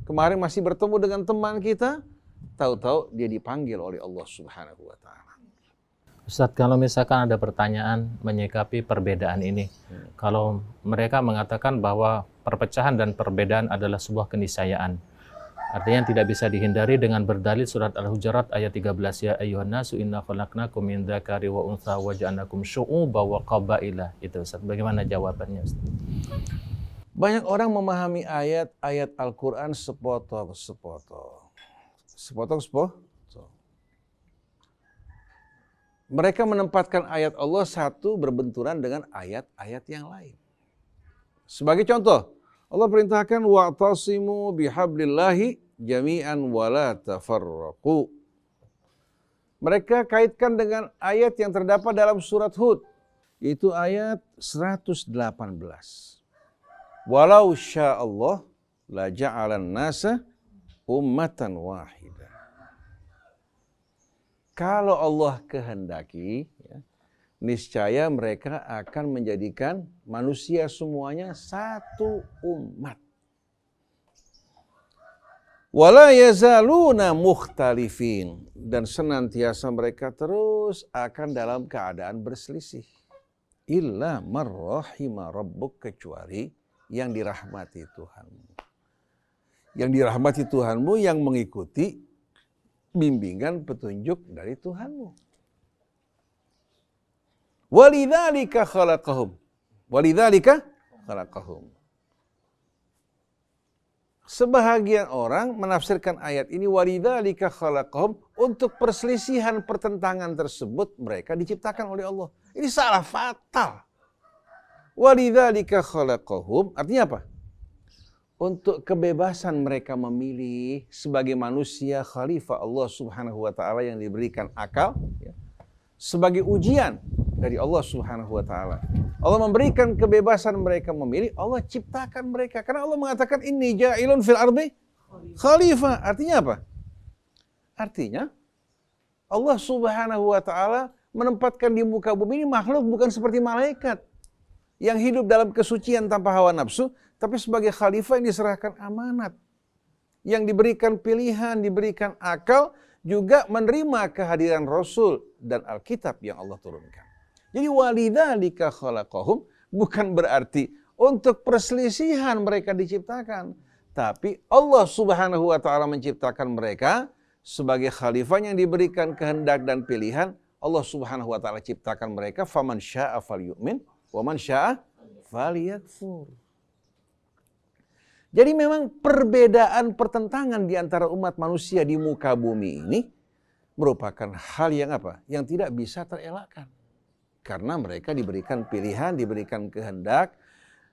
Kemarin masih bertemu dengan teman kita, tahu-tahu dia dipanggil oleh Allah Subhanahu wa ta'ala. Ustadz, kalau misalkan ada pertanyaan menyikapi perbedaan ini, kalau mereka mengatakan bahwa perpecahan dan perbedaan adalah sebuah keniscayaan, artinya tidak bisa dihindari dengan berdalil surat Al-Hujurat ayat 13, ya ayyuhan nasu inna khalaqnakum min dzakari wa untha wa ja'alnakum syu'uban wa qabaila. Itu Ustadz, bagaimana jawabannya Ustadz? Banyak orang memahami ayat-ayat Al-Quran sepotong-sepotong. Sepotong-sepotong. Mereka menempatkan ayat Allah satu berbenturan dengan ayat-ayat yang lain. Sebagai contoh, Allah perintahkan wa'tasimu bihablillahi jami'an wa la tafarraqu. Mereka kaitkan dengan ayat yang terdapat dalam surat Hud, yaitu ayat 118. Walau sya'allah la ja'alan nasa ummatan wahidah. Kalau Allah kehendaki, ya, niscaya mereka akan menjadikan manusia semuanya satu umat. Wala yazaluna mukhtalifin, dan senantiasa mereka terus akan dalam keadaan berselisih. Illa marrahima rabbuk, kecuali yang dirahmati Tuhanmu. Yang dirahmati Tuhanmu yang mengikuti bimbingan petunjuk dari Tuhanmu. Walidzalika khalaqahum. Walidzalika khalaqahum. Sebahagian orang menafsirkan ayat ini walidzalika khalaqahum, untuk perselisihan pertentangan tersebut mereka diciptakan oleh Allah. Ini salah fatal. Walidzalika khalaqahum artinya apa? Untuk kebebasan mereka memilih sebagai manusia khalifah Allah Subhanahu wa taala yang diberikan akal, ya, sebagai ujian dari Allah Subhanahu wa taala. Allah memberikan kebebasan mereka memilih, Allah ciptakan mereka karena Allah mengatakan inni ja'ilun fil ardi khalifah. Artinya apa? Artinya Allah Subhanahu wa taala menempatkan di muka bumi ini makhluk bukan seperti malaikat yang hidup dalam kesucian tanpa hawa nafsu, tapi sebagai khalifah yang diserahkan amanat, yang diberikan pilihan, diberikan akal, juga menerima kehadiran Rasul dan Alkitab yang Allah turunkan. Jadi walidzalika khalaqahum bukan berarti untuk perselisihan mereka diciptakan, tapi Allah Subhanahu wa taala menciptakan mereka sebagai khalifah yang diberikan kehendak dan pilihan. Allah Subhanahu wa taala ciptakan mereka, faman syaa'a falyu'min wa man syaa'a falyakfur. Jadi memang perbedaan pertentangan di antara umat manusia di muka bumi ini merupakan hal yang apa? Yang tidak bisa terelakkan. Karena mereka diberikan pilihan, diberikan kehendak,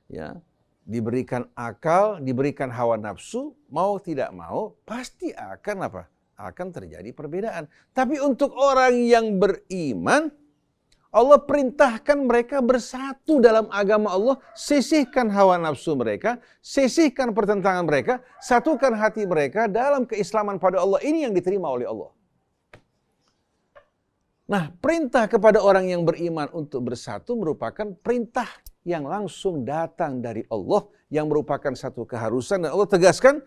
ya, diberikan akal, diberikan hawa nafsu, mau tidak mau pasti akan apa? Akan terjadi perbedaan. Tapi untuk orang yang beriman, Allah perintahkan mereka bersatu dalam agama Allah, sisihkan hawa nafsu mereka, sisihkan pertentangan mereka, satukan hati mereka dalam keislaman pada Allah. Ini yang diterima oleh Allah. Nah, perintah kepada orang yang beriman untuk bersatu merupakan perintah yang langsung datang dari Allah, yang merupakan satu keharusan, dan Allah tegaskan,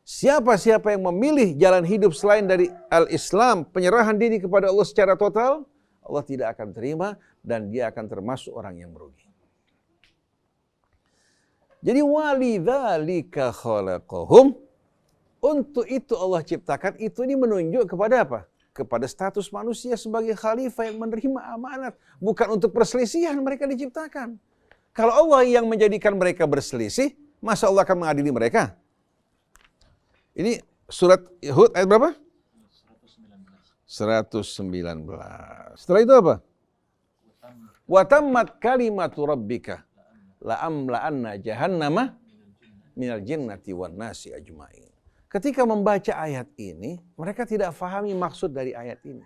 siapa-siapa yang memilih jalan hidup selain dari al-Islam, penyerahan diri kepada Allah secara total, Allah tidak akan terima dan dia akan termasuk orang yang merugi. Jadi walidzalika khalaqahum, untuk itu Allah ciptakan. Itu ini menunjuk kepada apa? Kepada status manusia sebagai khalifah yang menerima amanat, bukan untuk perselisihan mereka diciptakan. Kalau Allah yang menjadikan mereka berselisih, masa Allah akan mengadili mereka? Ini surat Hud ayat berapa? 119. Setelah itu apa? Wa tammat kalimatu rabbika la amla'anna jahannama minal jinnati wan nasi ajmain. Ketika membaca ayat ini, mereka tidak fahami maksud dari ayat ini.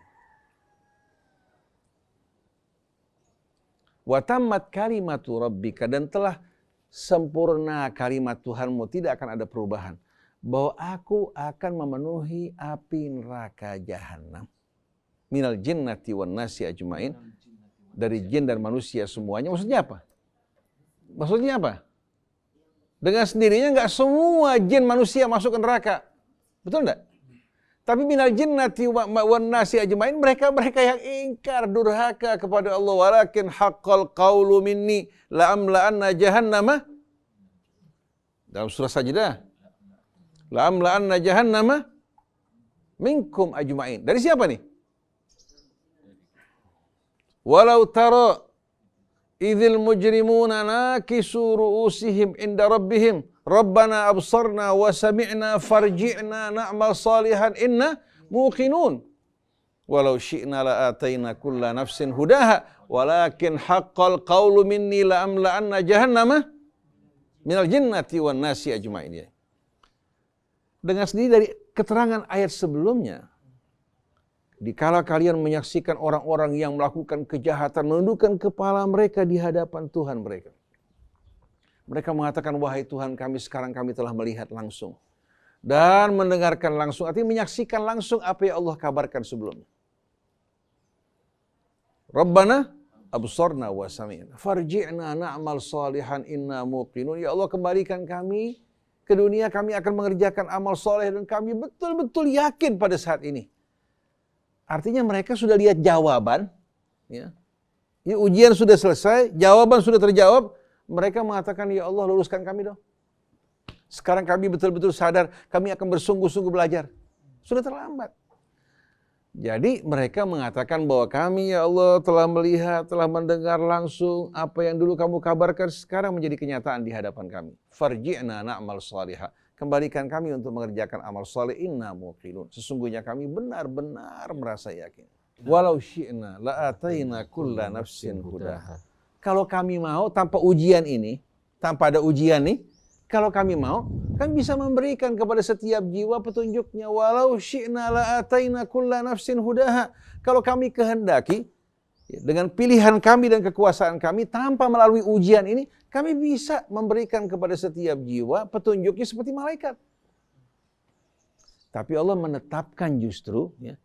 Wa tammat kalimatu rabbika, dan telah sempurna kalimat Tuhanmu, tidak akan ada perubahan. Bahwa aku akan memenuhi api neraka jahanam. Minal jinnati wan nasi ajmain. Dari jin dan manusia semuanya. Maksudnya apa? Maksudnya apa? Dengan sendirinya nggak semua jin manusia masuk ke neraka. Betul enggak? Tapi minal jinnati wan nasi ajmain, mereka yang ingkar durhaka kepada Allah. Walakin haqqal qawlu minni la'amla'anna jahannama. Dalam surah Sajdah. La'amla'anna jahannama minkum ajmain. Dari siapa nih? Walau tara idzil mujrimuna nakisu ru'usihim inda rabbihim Rabbana absarna wa sami'na farji'na na'mal salihan inna muqinun. Walau syi'na la'atayna kulla nafsin hudaha walakin haqqal qawlu minni la'amla'anna jahannama minal jinnati wan nasi ajma'in. Dengan sendiri dari keterangan ayat sebelumnya, dikala kalian menyaksikan orang-orang yang melakukan kejahatan, menundukkan kepala mereka di hadapan Tuhan mereka. Mereka mengatakan, wahai Tuhan kami, sekarang kami telah melihat langsung. Dan mendengarkan langsung, artinya menyaksikan langsung apa yang Allah kabarkan sebelumnya. Rabbana absarna wa sami'na farji'na na'mal salihan inna muqinun. Ya Allah, kembalikan kami ke dunia, kami akan mengerjakan amal soleh dan kami betul-betul yakin pada saat ini. Artinya mereka sudah lihat jawaban, ya. Ini ujian sudah selesai, jawaban sudah terjawab. Mereka mengatakan, ya Allah luruskan kami dong. Sekarang kami betul-betul sadar, kami akan bersungguh-sungguh belajar. Sudah terlambat. Jadi mereka mengatakan bahwa kami, ya Allah, telah melihat, telah mendengar langsung apa yang dulu kamu kabarkan, sekarang menjadi kenyataan di hadapan kami. Farji'na na'mal salihah. Kembalikan kami untuk mengerjakan amal saleh, inna muqinun. Sesungguhnya kami benar-benar merasa yakin. Walau syi'na la'atayna kulla nafsin hudaha. Kalau kami mau, tanpa ujian ini, tanpa ada ujian nih, kalau kami mau, kami bisa memberikan kepada setiap jiwa petunjuknya. Walau syi'na la'atayna kulla nafsin hudaha. Kalau kami kehendaki, dengan pilihan kami dan kekuasaan kami, tanpa melalui ujian ini, kami bisa memberikan kepada setiap jiwa petunjuknya seperti malaikat. Tapi Allah menetapkan justru, ya,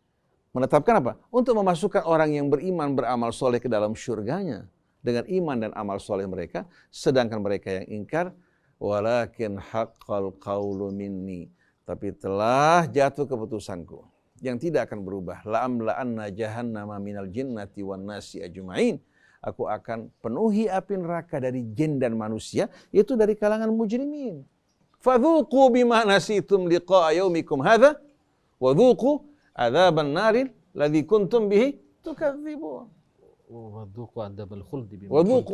menetapkan apa? Untuk memasukkan orang yang beriman, beramal soleh ke dalam syurganya. Dengan iman dan amal soleh mereka, sedangkan mereka yang ingkar, walakin haqqal qawlu minni, tapi telah jatuh keputusanku yang tidak akan berubah. La'amla'anna jahannama minal jinnati wan nasi ajma'in. Aku akan penuhi api neraka dari jin dan manusia, yaitu dari kalangan mujrimin. Fadhuqu bima nasitum liqa'a yaumikum hadha wa dhuqu adzaban naril ladzi kuntum bihi tukadzibun. Wadzuqu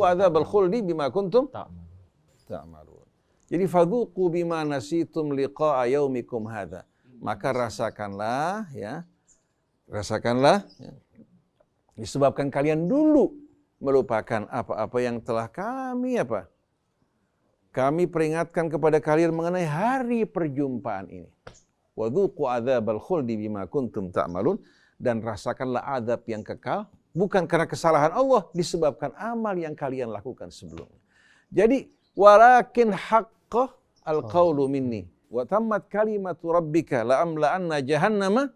adzabal khuldi bima kuntum ta'malun. Jadi fadzuqu bima nasitum liqa'a yaumikum hadza. Maka rasakanlah, ya. Rasakanlah, ya. Disebabkan kalian dulu melupakan apa-apa yang telah kami kami peringatkan kepada kalian mengenai hari perjumpaan ini. Wadzuqu adzabal khuldi bima kuntum ta'malun, dan rasakanlah azab yang kekal bukan karena kesalahan Allah, disebabkan amal yang kalian lakukan sebelumnya. Jadi, walakin haqqa al-qawlu minni wa tammat kalimatu rabbika la'amla'anna jahannama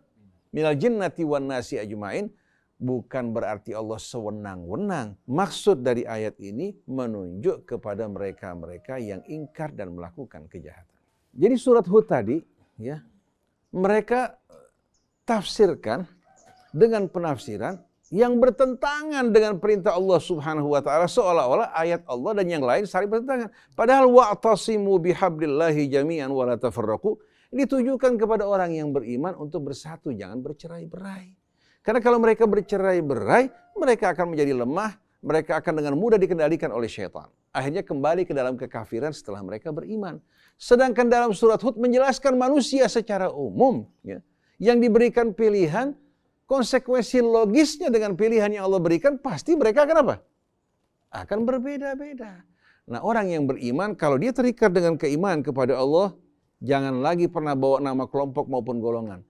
minal jinnati wan nasi ajma'in. Bukan berarti Allah sewenang-wenang. Maksud dari ayat ini menunjuk kepada mereka-mereka yang ingkar dan melakukan kejahatan. Jadi surat Hud tadi, ya, mereka tafsirkan dengan penafsiran yang bertentangan dengan perintah Allah Subhanahu wa taala, seolah-olah ayat Allah dan yang lain saling bertentangan. Padahal wa'tasimu bihablillahi jami'an wa la tafarraqu ditujukan kepada orang yang beriman untuk bersatu, jangan bercerai-berai. Karena kalau mereka bercerai-berai, mereka akan menjadi lemah, mereka akan dengan mudah dikendalikan oleh syaitan. Akhirnya kembali ke dalam kekafiran setelah mereka beriman. Sedangkan dalam surat Hud menjelaskan manusia secara umum, ya, yang diberikan pilihan, konsekuensi logisnya dengan pilihan yang Allah berikan, pasti mereka akan apa? Akan berbeda-beda. Nah, orang yang beriman, kalau dia terikat dengan keimanan kepada Allah, jangan lagi pernah bawa nama kelompok maupun golongan.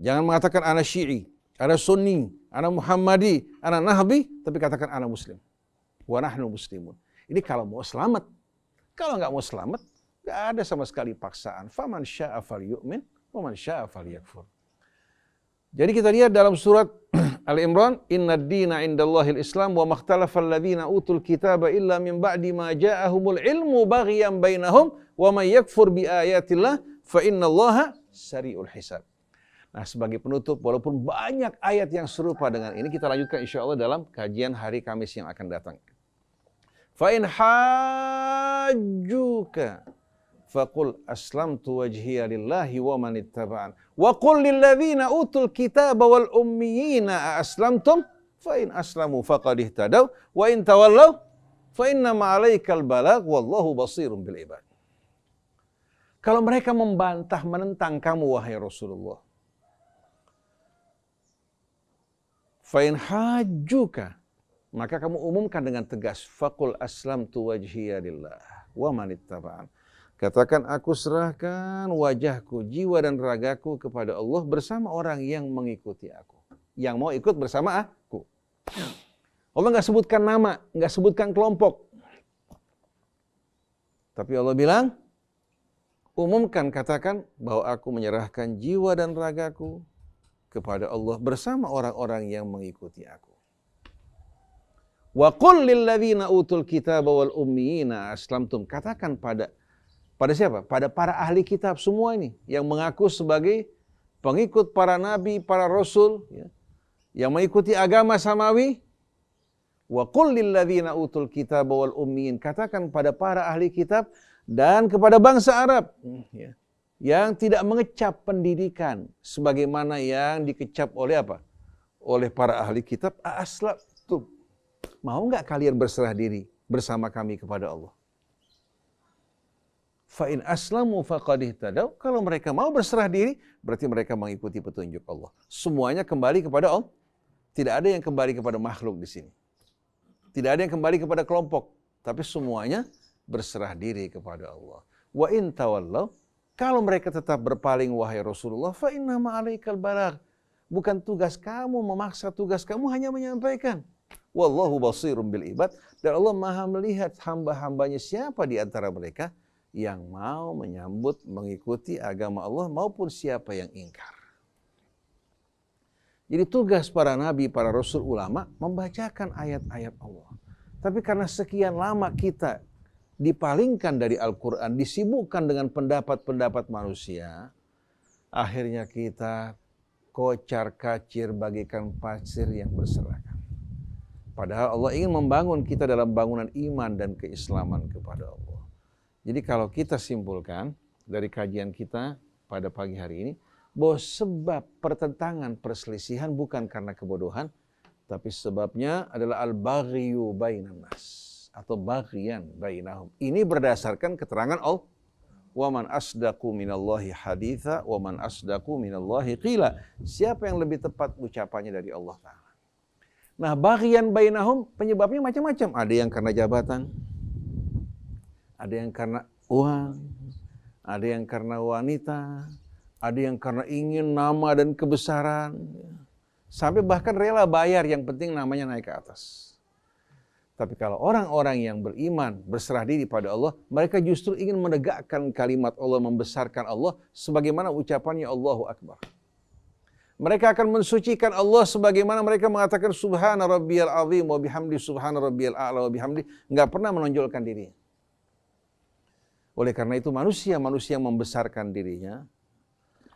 Jangan mengatakan ana Syi'i, ana Sunni, ana Muhammadi, ana Nahbi, tapi katakan ana Muslim. Wa nahnu muslimun. Ini kalau mau selamat. Kalau nggak mau selamat, nggak ada sama sekali paksaan. Faman sya'a falyu'min, wa man sya'a falyakfur. Jadi kita lihat dalam surat Al-Imran, inna ad-dina indallahil Islam wa makhtalafal ladzina utul kitaba illa min ba'di ma ja'ahumul ilmu baghyan bainahum wa may yakfur bi ayatillah fa innallaha sari'ul hisab. Nah, sebagai penutup, walaupun banyak ayat yang serupa dengan ini, kita lanjutkan insya Allah dalam kajian hari Kamis yang akan datang. Fa in hajjuka faqul aslamtu wajhiya lillahi wa man ittaba'an wa qul lil ladzina utul kitaba wal ummiyina aslamtum fa in aslamu faqad ihtadaw wa in tawallaw fa innama 'alaikal balagh wallahu basirun bil ibad. Kalau mereka membantah menentang kamu wahai Rasulullah, fa in hajjuka, maka kamu umumkan dengan tegas, faqul aslamtu wajhiya lillah wa man ittaba'an. Katakan, aku serahkan wajahku, jiwa dan ragaku kepada Allah bersama orang yang mengikuti aku. Yang mau ikut bersama aku. Allah nggak sebutkan nama, nggak sebutkan kelompok. Tapi Allah bilang, umumkan, katakan bahwa aku menyerahkan jiwa dan ragaku kepada Allah bersama orang-orang yang mengikuti aku. Wa qul lil ladzina utul kitaba wal ummiyina aslamtum. Katakan pada siapa? Pada para ahli kitab semua ini yang mengaku sebagai pengikut para nabi, para rasul, ya, yang mengikuti agama samawi. Wa qul lil ladzina utul kitaba wal ummiyin. Katakan pada para ahli kitab dan kepada bangsa Arab, ya, yang tidak mengecap pendidikan sebagaimana yang dikecap oleh apa? Oleh para ahli kitab. Aslamtum. Mau nggak kalian berserah diri bersama kami kepada Allah? Fa in aslamu faqad ihtadaw. Kalau mereka mau berserah diri, berarti mereka mengikuti petunjuk Allah. Semuanya kembali kepada Allah. Tidak ada yang kembali kepada makhluk di sini. Tidak ada yang kembali kepada kelompok, tapi semuanya berserah diri kepada Allah. Wa in tawallaw, kalau mereka tetap berpaling wahai Rasulullah, fa innama 'alaikal balagh. Bukan tugas kamu memaksa, tugas kamu hanya menyampaikan. Wallahu basirun bil ibad. Dan Allah Maha melihat hamba-hambanya siapa di antara mereka yang mau menyambut, mengikuti agama Allah maupun siapa yang ingkar. Jadi tugas para nabi, para rasul, ulama membacakan ayat-ayat Allah. Tapi karena sekian lama kita dipalingkan dari Al-Quran, disibukkan dengan pendapat-pendapat manusia, akhirnya kita kocar-kacir bagaikan pasir yang berserakan. Padahal Allah ingin membangun kita dalam bangunan iman dan keislaman kepada Allah. Jadi kalau kita simpulkan dari kajian kita pada pagi hari ini, bahwa sebab pertentangan, perselisihan bukan karena kebodohan, tapi sebabnya adalah al-baghyu bainan nas, atau baghyan bainahum. Ini berdasarkan keterangan Allah. Wa man asdaqu minallahi haditha wa man asdaqu minallahi qila. Siapa yang lebih tepat ucapannya dari Allah Ta'ala. Nah, baghyan bainahum penyebabnya macam-macam. Ada yang karena jabatan, ada yang karena uang, ada yang karena wanita, ada yang karena ingin nama dan kebesaran. Sampai bahkan rela bayar, yang penting namanya naik ke atas. Tapi kalau orang-orang yang beriman, berserah diri pada Allah, mereka justru ingin menegakkan kalimat Allah, membesarkan Allah, sebagaimana ucapannya Allahu Akbar. Mereka akan mensucikan Allah sebagaimana mereka mengatakan Subhana Rabbiyal Azim wa bihamdi Subhana Rabbiyal A'la wa bihamdi. Nggak pernah menonjolkan dirinya. Oleh karena itu manusia yang membesarkan dirinya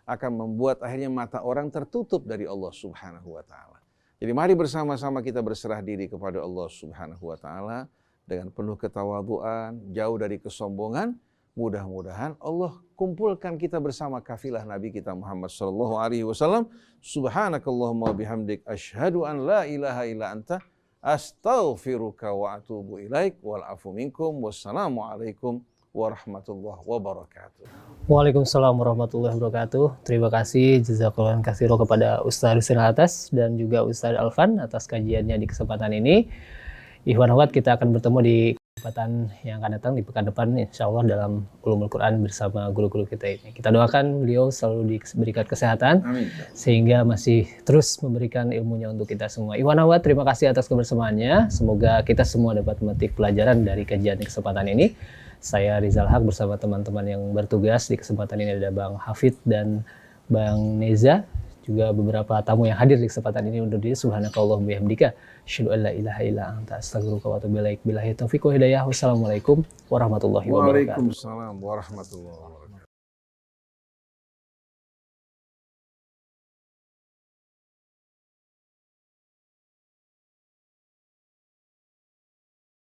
akan membuat akhirnya mata orang tertutup dari Allah Subhanahu wa Ta'ala. Jadi mari bersama-sama kita berserah diri kepada Allah Subhanahu wa Ta'ala dengan penuh ketawaduan, jauh dari kesombongan. Mudah-mudahan Allah kumpulkan kita bersama kafilah Nabi kita Muhammad sallallahu alaihi wasallam. Subhanakallahumma bihamdik asyhadu an la ilaha illa anta astaghfiruka wa atubu ilaik wal afu minkum. Wassalamu alaikum warahmatullahi wabarakatuh. Waalaikumsalam warahmatullahi wabarakatuh. Terima kasih jazakallahu katsiran kepada Ustaz Husain Alatas dan juga Ustaz Alfan atas kajiannya di kesempatan ini. Ikhwan akhwat, kita akan bertemu di kesempatan yang akan datang di pekan depan insyaallah dalam Ulumul Quran bersama guru-guru kita ini. Kita doakan beliau selalu diberikan kesehatan. Amin. Sehingga masih terus memberikan ilmunya untuk kita semua. Ikhwan akhwat, terima kasih atas kebersamaannya. Semoga kita semua dapat memetik pelajaran dari kajian di kesempatan ini. Saya Rizal Haq bersama teman-teman yang bertugas di kesempatan ini, ada Bang Hafid dan Bang Neza, juga beberapa tamu yang hadir di kesempatan ini undur diri. Subhanakallahumma bihamdika asyhadu an la ilaha illa anta astaghfiruka wa atubu ilaik. Billahi taufiq wa hidayah. Wassalamualaikum warahmatullahi wabarakatuh. Waalaikumsalam warahmatullahi wabarakatuh.